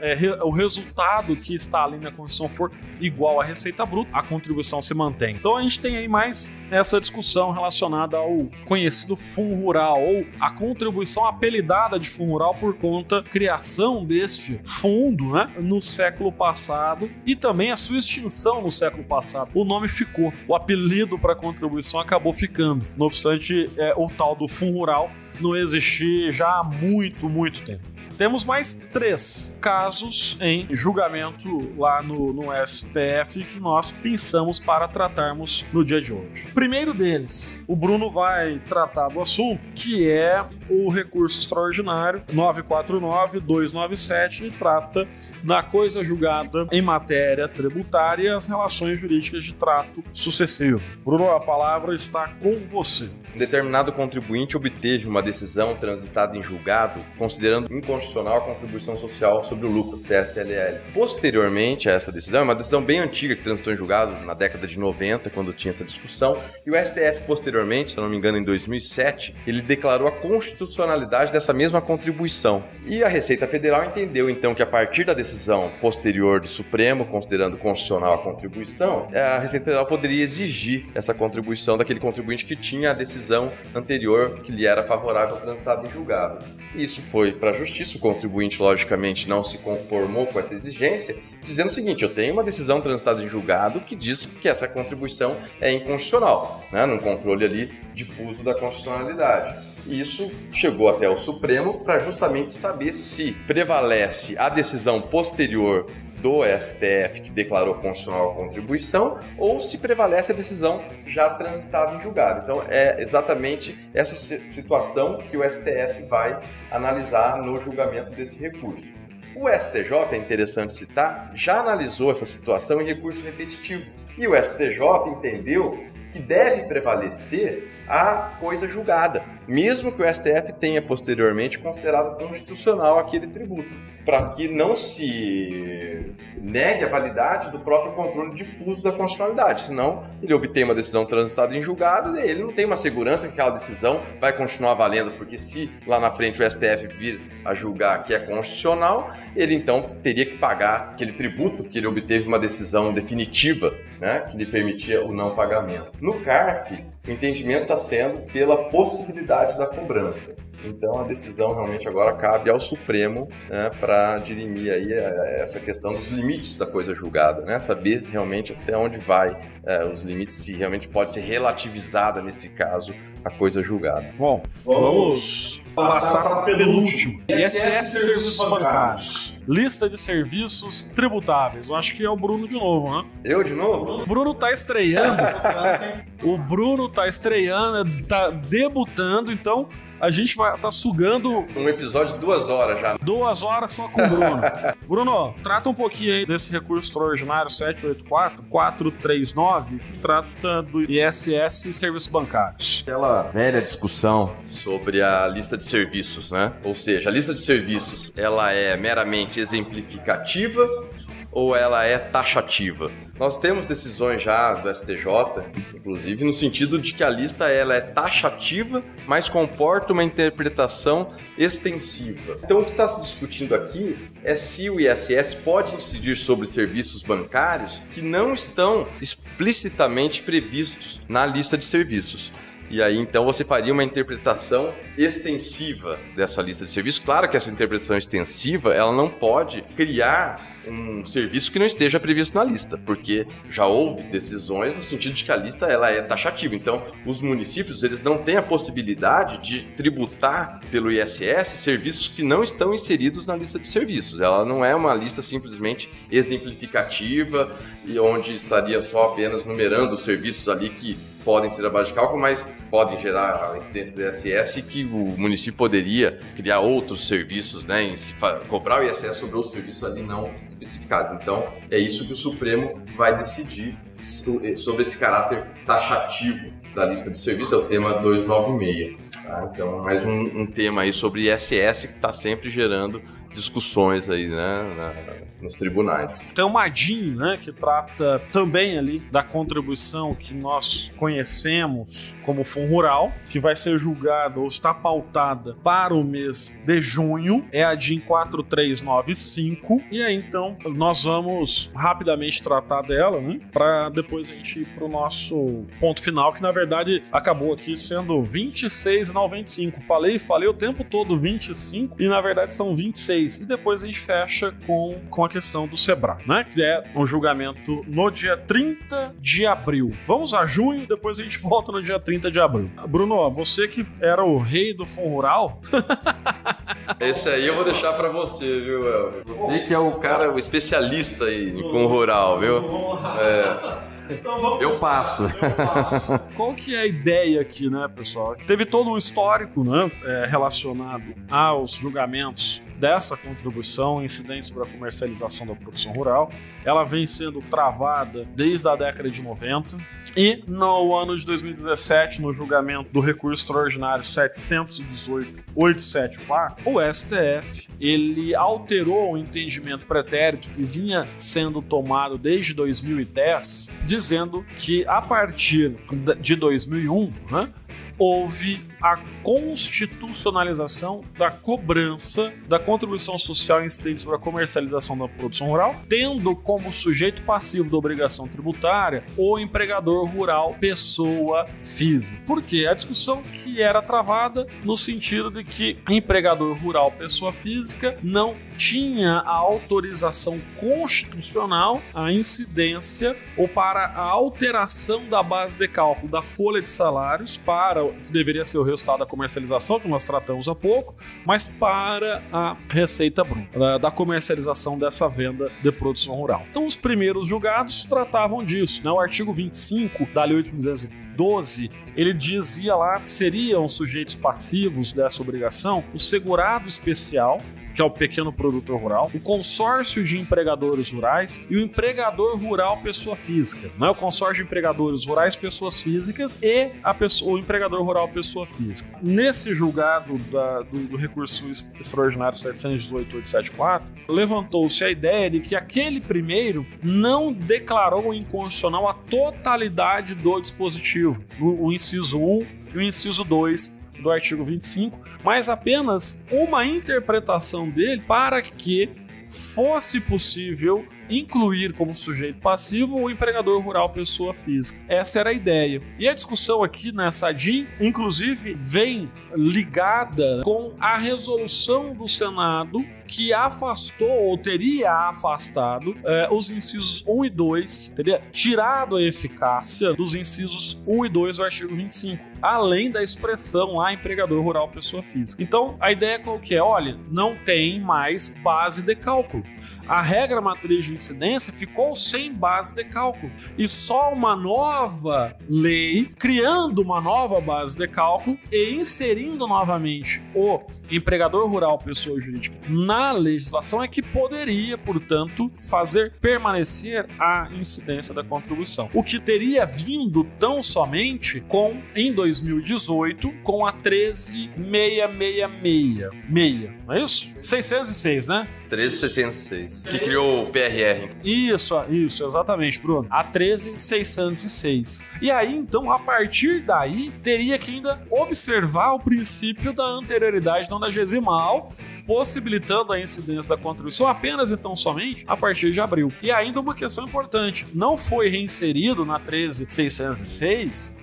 o resultado que está ali na Constituição for igual à receita bruta, a contribuição se mantém. Então a gente tem aí mais essa discussão relacionada ao conhecido fundo rural, ou a contribuição apelidada de fundo rural por conta da criação deste fundo, né, no século passado e também a sua extinção no século passado. O nome ficou, o apelido para a contribuição acabou ficando. Não obstante, o tal do fundo rural não existir já há muito tempo. Temos mais 3 casos em julgamento lá no STF que nós pensamos para tratarmos no dia de hoje. O primeiro deles, o Bruno vai tratar do assunto, que é o recurso extraordinário 949-297, que trata da coisa julgada em matéria tributária e as relações jurídicas de trato sucessivo. Bruno, a palavra está com você. Um determinado contribuinte obteve uma decisão transitada em julgado, considerando inconstitucional a contribuição social sobre o lucro, CSLL. Posteriormente a essa decisão, é uma decisão bem antiga que transitou em julgado na década de 90, quando tinha essa discussão, e o STF posteriormente, se não me engano em 2007, ele declarou a constitucionalidade dessa mesma contribuição. E a Receita Federal entendeu então que a partir da decisão posterior do Supremo, considerando constitucional a contribuição, a Receita Federal poderia exigir essa contribuição daquele contribuinte que tinha a decisão anterior que lhe era favorável transitado em julgado. Isso foi para a justiça, o contribuinte logicamente não se conformou com essa exigência, dizendo o seguinte: eu tenho uma decisão transitada em julgado que diz que essa contribuição é inconstitucional, né, num controle ali difuso da constitucionalidade. E isso chegou até o Supremo para justamente saber se prevalece a decisão posterior do STF que declarou constitucional a contribuição ou se prevalece a decisão já transitada em julgado. Então é exatamente essa situação que o STF vai analisar no julgamento desse recurso. O STJ, é interessante citar, já analisou essa situação em recurso repetitivo e o STJ entendeu que deve prevalecer a coisa julgada, mesmo que o STF tenha posteriormente considerado constitucional aquele tributo, para que não se negue a validade do próprio controle difuso da constitucionalidade, senão ele obtém uma decisão transitada em julgado e ele não tem uma segurança que aquela decisão vai continuar valendo, porque se lá na frente o STF vir a julgar que é constitucional, ele então teria que pagar aquele tributo que ele obteve uma decisão definitiva, né, que lhe permitia o não pagamento. No CARF, o entendimento está sendo pela possibilidade da cobrança. Então a decisão realmente agora cabe ao Supremo, né, para dirimir aí essa questão dos limites da coisa julgada, né? Saber realmente até onde vai os limites, se realmente pode ser relativizada nesse caso a coisa julgada. Bom, vamos passar para o penúltimo. ISS Serviços Bancários. Lista de serviços tributáveis. Eu acho que é o Bruno de novo, né? Eu de novo? O Bruno tá estreando. O Bruno tá estreando, tá debutando, então a gente vai estar sugando um episódio de 2 horas já. 2 horas só com o Bruno. Bruno, trata um pouquinho aí desse recurso extraordinário 784-439, que trata do ISS e serviços bancários. Aquela velha discussão sobre a lista de serviços, né? Ou seja, a lista de serviços, ela é meramente exemplificativa ou ela é taxativa? Nós temos decisões já do STJ, inclusive, no sentido de que a lista ela é taxativa, mas comporta uma interpretação extensiva. Então, o que está se discutindo aqui é se o ISS pode incidir sobre serviços bancários que não estão explicitamente previstos na lista de serviços. E aí, então, você faria uma interpretação extensiva dessa lista de serviços. Claro que essa interpretação extensiva, ela não pode criar um serviço que não esteja previsto na lista, porque já houve decisões no sentido de que a lista ela é taxativa. Então, os municípios eles não têm a possibilidade de tributar pelo ISS serviços que não estão inseridos na lista de serviços. Ela não é uma lista simplesmente exemplificativa e onde estaria só apenas numerando os serviços ali que podem ser a base de cálculo, mas podem gerar a incidência do ISS, que o município poderia criar outros serviços, né, cobrar o ISS sobre outros serviços ali não especificados. Então, é isso que o Supremo vai decidir sobre esse caráter taxativo da lista de serviços, é o tema 296. Tá? Então, mais um tema aí sobre ISS que está sempre gerando discussões aí, né, nos tribunais. Tem uma DIN, né, que trata também ali da contribuição que nós conhecemos como Fundo Rural, que vai ser julgada ou está pautada para o mês de junho, é a DIN 4395, e aí então nós vamos rapidamente tratar dela, né, para depois a gente ir para o nosso ponto final, que na verdade acabou aqui sendo 26 e não 25. Falei o tempo todo 25 e na verdade são 26. E depois a gente fecha com a questão do Sebrae, né? Que é um julgamento no dia 30 de abril. Vamos a junho, depois a gente volta no dia 30 de abril. Bruno, você que era o rei do Fundo Rural... Esse aí eu vou deixar pra você, viu, Elvio? Você que é o cara, o especialista aí em Fundo Rural, viu? Eu passo. Qual que é a ideia aqui, né, pessoal? Teve todo um histórico, né, relacionado aos julgamentos dessa contribuição incidente sobre a comercialização da produção rural. Ela vem sendo travada desde a década de 90 e no ano de 2017, no julgamento do recurso extraordinário 718.874, o STF ele alterou o entendimento pretérito que vinha sendo tomado desde 2010, dizendo que a partir de 2001, né, houve a constitucionalização da cobrança da contribuição social incidente sobre a comercialização da produção rural, tendo como sujeito passivo da obrigação tributária o empregador rural pessoa física. Por quê? A discussão que era travada no sentido de que empregador rural pessoa física não tinha a autorização constitucional, a incidência ou para a alteração da base de cálculo da folha de salários para o que deveria ser o resultado da comercialização, que nós tratamos há pouco, mas para a receita bruta, da comercialização dessa venda de produção rural. Então, os primeiros julgados tratavam disso, né? O artigo 25 da Lei 8.212, ele dizia lá que seriam sujeitos passivos dessa obrigação o segurado especial, que é o pequeno produtor rural, o consórcio de empregadores rurais e o empregador rural pessoa física, né? O consórcio de empregadores rurais pessoas físicas e o empregador rural pessoa física. Nesse julgado do recurso extraordinário 718.874, levantou-se a ideia de que aquele primeiro não declarou inconstitucional a totalidade do dispositivo, o inciso 1 e o inciso 2 do artigo 25, mas apenas uma interpretação dele para que fosse possível incluir como sujeito passivo o empregador rural pessoa física. Essa era a ideia. E a discussão aqui nessa DIN, inclusive, vem ligada com a resolução do Senado que afastou ou teria afastado os incisos 1 e 2, teria tirado a eficácia dos incisos 1 e 2 do artigo 25. além da expressão lá empregador rural pessoa física. Então, a ideia qual que é? Olha, não tem mais base de cálculo. A regra matriz de incidência ficou sem base de cálculo e só uma nova lei criando uma nova base de cálculo e inserindo novamente o empregador rural pessoa jurídica na legislação é que poderia, portanto, fazer permanecer a incidência da contribuição. O que teria vindo tão somente em 2018 com a 13.666. Não é isso? 606, né? 13.606, que criou o PRR. Isso, exatamente, Bruno. A 13.606. E aí, então, a partir daí, teria que ainda observar o princípio da anterioridade nonagesimal, possibilitando a incidência da contribuição apenas e tão somente a partir de abril. E ainda uma questão importante, não foi reinserido na 13.606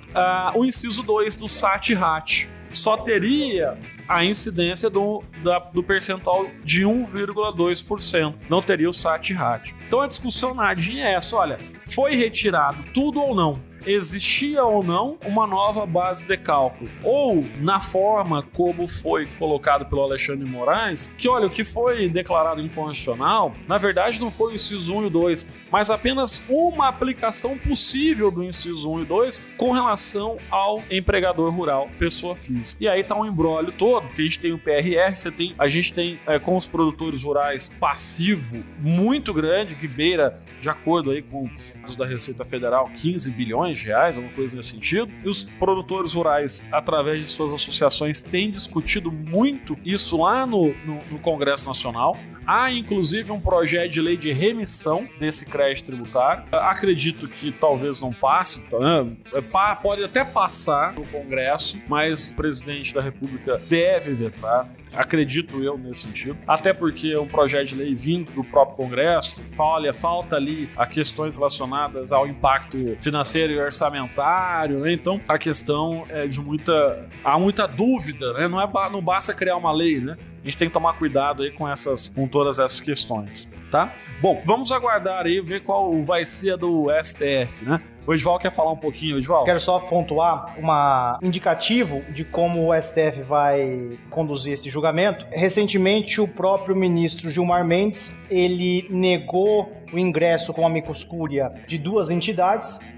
o inciso 2 do SAT-RAT. Só teria a incidência do percentual de 1,2%. Não teria o SAT-RAT. Então a discussão nadinha é essa, olha, foi retirado tudo ou não? Existia ou não uma nova base de cálculo? Ou, na forma como foi colocado pelo Alexandre Moraes, que olha, o que foi declarado inconstitucional, na verdade não foi o inciso 1 e 2, mas apenas uma aplicação possível do inciso 1 e 2 com relação ao empregador rural, pessoa física. E aí tá um imbróglio todo, porque a gente tem o PRR, a gente tem com os produtores rurais passivo muito grande, que beira, de acordo aí com os da Receita Federal, 15 bilhões de reais, alguma coisa nesse sentido. E os produtores rurais, através de suas associações, têm discutido muito isso lá no Congresso Nacional. Há, inclusive, um projeto de lei de remissão desse crédito tributário. Acredito que talvez não passe, pode até passar no Congresso, mas o presidente da República deve vetar. Acredito eu nesse sentido, até porque é um projeto de lei vindo do próprio Congresso. Falta ali as questões relacionadas ao impacto financeiro e orçamentário, né? Então a questão é há muita dúvida, né? Não basta criar uma lei, né? A gente tem que tomar cuidado aí com todas essas questões, tá? Bom, vamos aguardar aí, ver qual vai ser a do STF, né? O Edival quer falar um pouquinho, Edival? Quero só pontuar um indicativo de como o STF vai conduzir esse julgamento. Recentemente, o próprio ministro Gilmar Mendes, ele negou o ingresso com amicus curiae de duas entidades,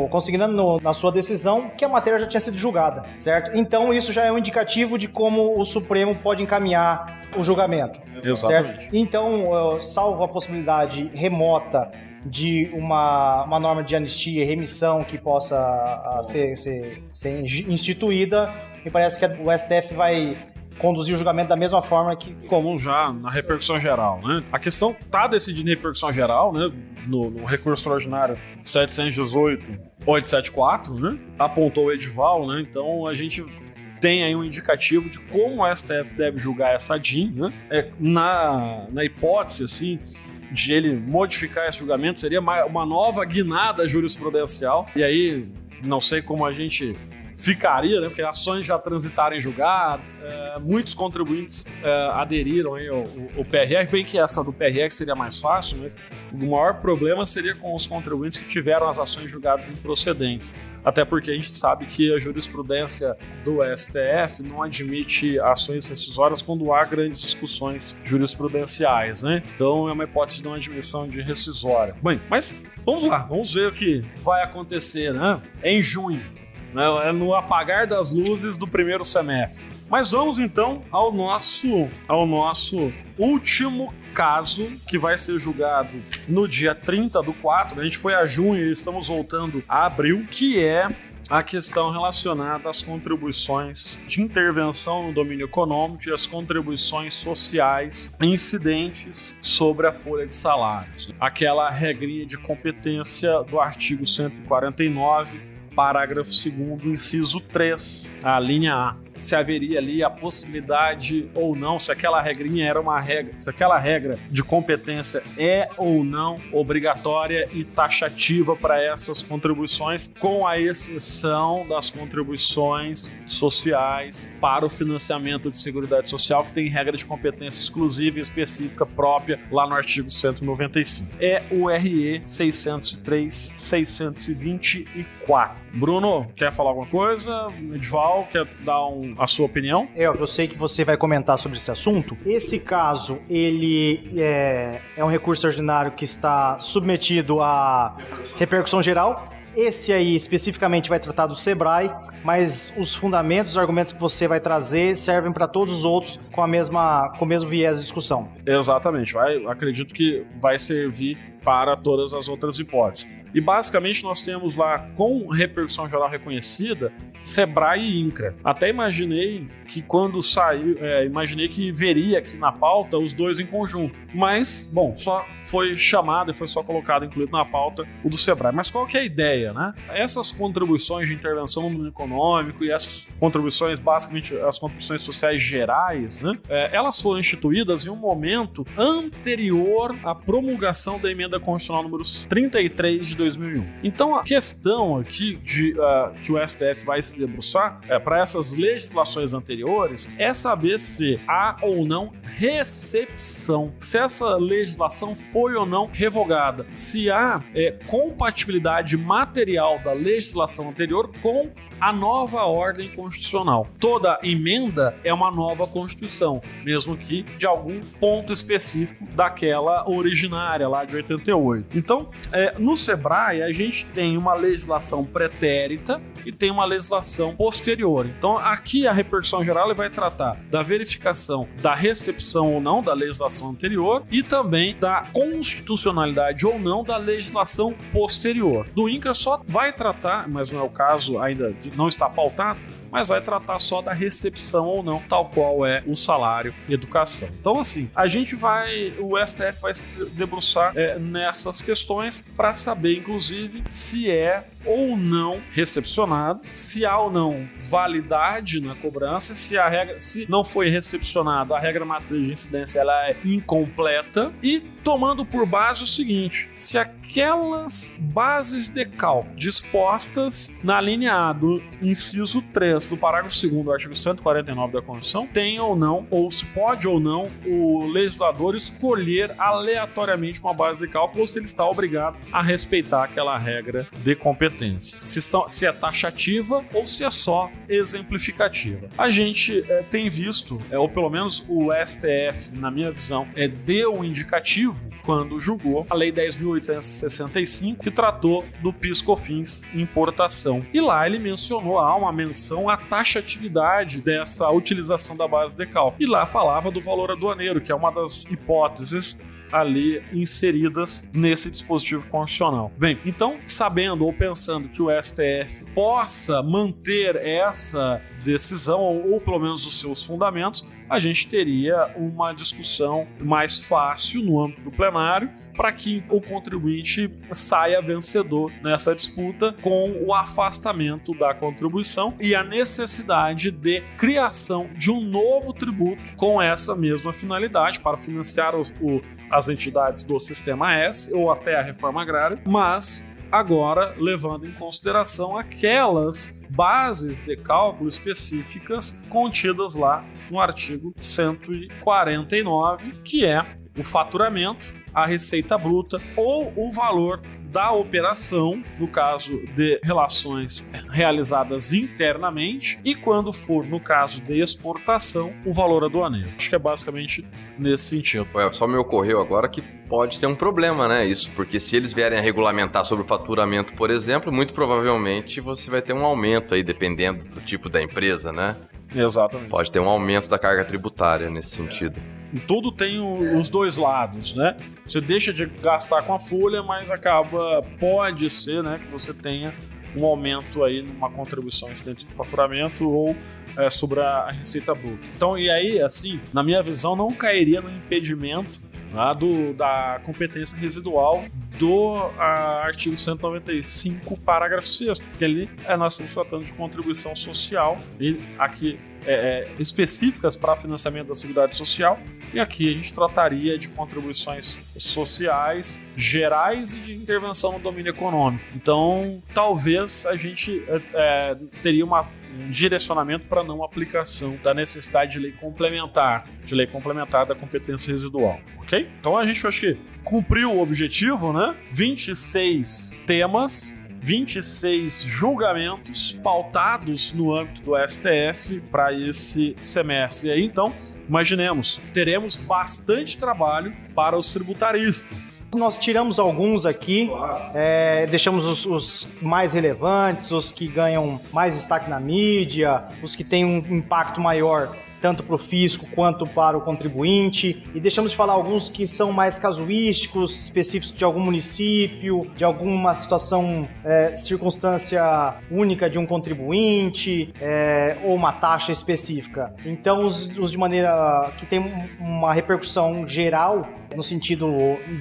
consignando na sua decisão que a matéria já tinha sido julgada, certo? Então, isso já é um indicativo de como o Supremo pode encaminhar o julgamento. Exatamente. Certo? Então, salvo a possibilidade remota de uma norma de anistia e remissão que possa ser instituída, me parece que o STF vai conduzir o julgamento da mesma forma que... Como já na repercussão geral, né? A questão está decidida em repercussão geral, né? No recurso extraordinário 718.874, né? Apontou o Edival, né? Então a gente tem aí um indicativo de como o STF deve julgar essa DIN, né? Na hipótese, assim, de ele modificar esse julgamento, seria uma nova guinada jurisprudencial. E aí, não sei como a gente ficaria, né? Porque ações já transitaram em julgado, muitos contribuintes aderiram aí ao PRR, bem que essa do PRR seria mais fácil, mas o maior problema seria com os contribuintes que tiveram as ações julgadas improcedentes. Até porque a gente sabe que a jurisprudência do STF não admite ações rescisórias quando há grandes discussões jurisprudenciais, né? Então é uma hipótese de não admissão de rescisória. Bem, mas vamos lá, vamos ver o que vai acontecer, né? Em junho. É no apagar das luzes do primeiro semestre. Mas vamos então ao nosso último caso, que vai ser julgado no dia 30/4. A gente foi a junho e estamos voltando a abril, que é a questão relacionada às contribuições de intervenção no domínio econômico e as contribuições sociais incidentes sobre a folha de salários. Aquela regrinha de competência do artigo 149, parágrafo 2º, inciso 3, a linha A, se haveria ali a possibilidade ou não, se aquela regrinha era uma regra, se aquela regra de competência é ou não obrigatória e taxativa para essas contribuições, com a exceção das contribuições sociais para o financiamento de Seguridade Social, que tem regra de competência exclusiva e específica própria lá no artigo 195. É o RE 603/624. Bruno, quer falar alguma coisa? Edival, quer dar a sua opinião? Eu sei que você vai comentar sobre esse assunto. Esse caso, ele é um recurso ordinário que está submetido à repercussão geral. Esse aí, especificamente, vai tratar do Sebrae, mas os fundamentos, os argumentos que você vai trazer servem para todos os outros com o mesmo viés de discussão. Exatamente. Acredito que vai servir para todas as outras hipóteses. E basicamente nós temos lá, com repercussão geral reconhecida, Sebrae e INCRA. Até imaginei que quando saiu, imaginei que veria aqui na pauta os dois em conjunto. Mas, bom, só foi chamado e foi só colocado, incluído na pauta, o do Sebrae. Mas qual que é a ideia, né? Essas contribuições de intervenção no mundo econômico e essas contribuições, basicamente as contribuições sociais gerais, né? Elas foram instituídas em um momento anterior à promulgação da emenda constitucional número 33 de 2001. Então a questão aqui que o STF vai se debruçar para essas legislações anteriores é saber se há ou não recepção, se essa legislação foi ou não revogada, se há compatibilidade material da legislação anterior com a nova ordem constitucional. Toda emenda é uma nova Constituição, mesmo que de algum ponto específico daquela originária lá de 88. Então, no Sebrae, a gente tem uma legislação pretérita e tem uma legislação posterior. Então, aqui a repercussão geral vai tratar da verificação da recepção ou não da legislação anterior e também da constitucionalidade ou não da legislação posterior. Do INCRA só vai tratar, mas não é o caso ainda, não está pautado, mas vai tratar só da recepção ou não, tal qual é o salário e educação. Então, assim, o STF vai se debruçar nessas questões para saber, inclusive, se é ou não recepcionado, se há ou não validade na cobrança, se não foi recepcionado, a regra matriz de incidência ela é incompleta, e tomando por base o seguinte: se aquelas bases de cálculo dispostas na linha A do inciso 3 do parágrafo 2º do artigo 149 da Constituição tem ou não, ou se pode ou não, o legislador escolher aleatoriamente uma base de cálculo ou se ele está obrigado a respeitar aquela regra de competência. Se é taxativa ou se é só exemplificativa. A gente tem visto, ou pelo menos o STF, na minha visão, deu um indicativo quando julgou a Lei 10.865, que tratou do PIS/COFINS importação. E lá ele mencionou, há uma menção à taxatividade dessa utilização da base de cálculo. E lá falava do valor aduaneiro, que é uma das hipóteses ali inseridas nesse dispositivo constitucional. Bem, então, sabendo ou pensando que o STF possa manter essa decisão, ou pelo menos os seus fundamentos, a gente teria uma discussão mais fácil no âmbito do plenário para que o contribuinte saia vencedor nessa disputa com o afastamento da contribuição e a necessidade de criação de um novo tributo com essa mesma finalidade para financiar as entidades do Sistema S ou até a reforma agrária, mas agora levando em consideração aquelas bases de cálculo específicas contidas lá no artigo 149, que é o faturamento, a receita bruta ou o valor da operação, no caso de relações realizadas internamente, e quando for no caso de exportação, o valor aduaneiro. Acho que é basicamente nesse sentido. Só me ocorreu agora que pode ser um problema, né, isso, porque se eles vierem a regulamentar sobre o faturamento, por exemplo, muito provavelmente você vai ter um aumento aí, dependendo do tipo da empresa, né? Exatamente. Pode ter um aumento da carga tributária nesse sentido. Tudo tem os dois lados, né? Você deixa de gastar com a folha, mas pode ser, né, que você tenha um aumento aí numa contribuição incidente de faturamento ou sobre a receita bruta. Então, e aí, assim, na minha visão, não cairia no impedimento da competência residual do artigo 195, parágrafo 6º, porque ali nós estamos tratando de contribuição social e aqui específicas para financiamento da Seguridade Social, e aqui a gente trataria de contribuições sociais gerais e de intervenção no domínio econômico. Então, talvez a gente teria um direcionamento para não aplicação da necessidade de lei complementar da competência residual, ok? Então a gente acho que cumpriu o objetivo, né? 26 temas, 26 julgamentos pautados no âmbito do STF para esse semestre. E aí, então, imaginemos, teremos bastante trabalho para os tributaristas. Nós tiramos alguns aqui, deixamos os mais relevantes, os que ganham mais destaque na mídia, os que têm um impacto maior tanto para o fisco quanto para o contribuinte, e deixamos de falar alguns que são mais casuísticos, específicos de algum município, de alguma situação, circunstância única de um contribuinte, ou uma taxa específica. Então, os de maneira que tem uma repercussão geral, no sentido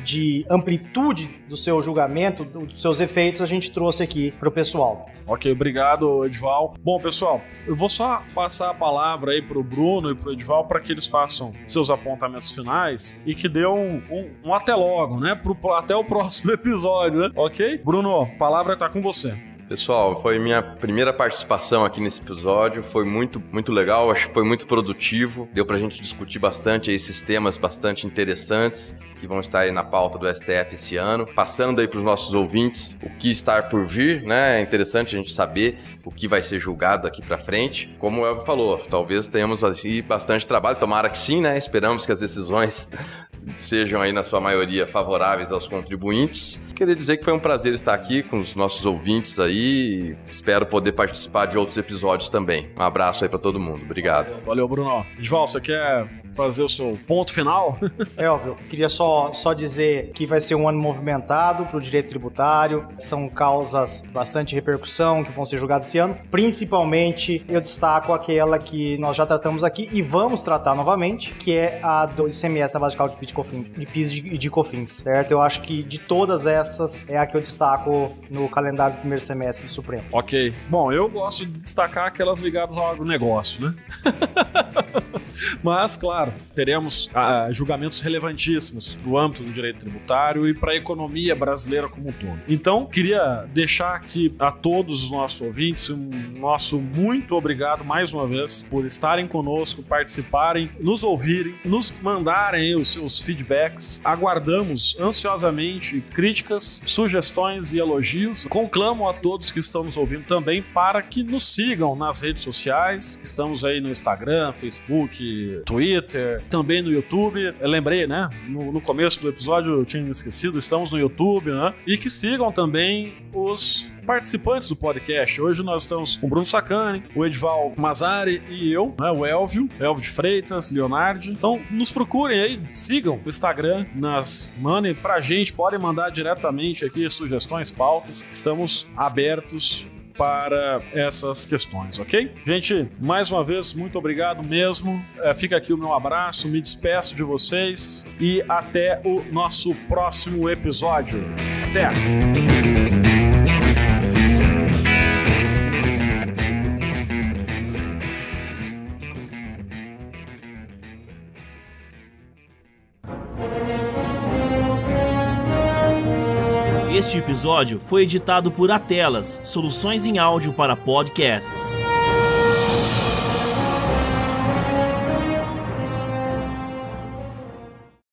de amplitude do seu julgamento, dos seus efeitos, a gente trouxe aqui para o pessoal. Ok, obrigado, Edival. Bom, pessoal, eu vou só passar a palavra aí pro Bruno e pro Edival para que eles façam seus apontamentos finais e que dê um até logo, né? Até o próximo episódio, né? Ok? Bruno, a palavra tá com você. Pessoal, foi minha primeira participação aqui nesse episódio, foi muito, muito legal, acho que foi muito produtivo, deu pra gente discutir bastante aí esses temas bastante interessantes que vão estar aí na pauta do STF esse ano, passando aí pros nossos ouvintes o que está por vir, né? É interessante a gente saber o que vai ser julgado daqui pra frente. Como o Elvio falou, talvez tenhamos assim bastante trabalho, tomara que sim, né? Esperamos que as decisões sejam aí na sua maioria favoráveis aos contribuintes. Queria dizer que foi um prazer estar aqui com os nossos ouvintes aí, espero poder participar de outros episódios também. Um abraço aí pra todo mundo, obrigado. Valeu, Bruno. Edival, você quer fazer o seu ponto final? Óbvio, queria só dizer que vai ser um ano movimentado para o direito tributário, são causas bastante repercussão que vão ser julgadas esse ano, principalmente eu destaco aquela que nós já tratamos aqui e vamos tratar novamente, que é a do ICMS na base de cálculo de PIS e de COFINS, certo? Eu acho que de todas essas é a que eu destaco no calendário do primeiro semestre do Supremo. Ok. Bom, eu gosto de destacar aquelas ligadas ao agronegócio, né? Mas, claro, teremos julgamentos relevantíssimos para o âmbito do direito tributário e para a economia brasileira como um todo. Então, queria deixar aqui a todos os nossos ouvintes um nosso muito obrigado mais uma vez por estarem conosco, participarem, nos ouvirem, nos mandarem os seus feedbacks. Aguardamos ansiosamente críticas, sugestões e elogios. Conclamo a todos que estão nos ouvindo também para que nos sigam nas redes sociais. Estamos aí no Instagram, Facebook, Twitter, também no YouTube. Eu lembrei, né? No começo do episódio eu tinha esquecido, estamos no YouTube, né? E que sigam também os participantes do podcast. Hoje nós estamos com o Bruno Sacani, o Edival Mazari e eu, né, o Elvio de Freitas, Leonardo. Então nos procurem aí, sigam o Instagram, mandem pra gente, podem mandar diretamente aqui sugestões, pautas. Estamos abertos para essas questões, ok? Gente, mais uma vez, muito obrigado mesmo. Fica aqui o meu abraço, me despeço de vocês e até o nosso próximo episódio. Até! Este episódio foi editado por Atelas, soluções em áudio para podcasts.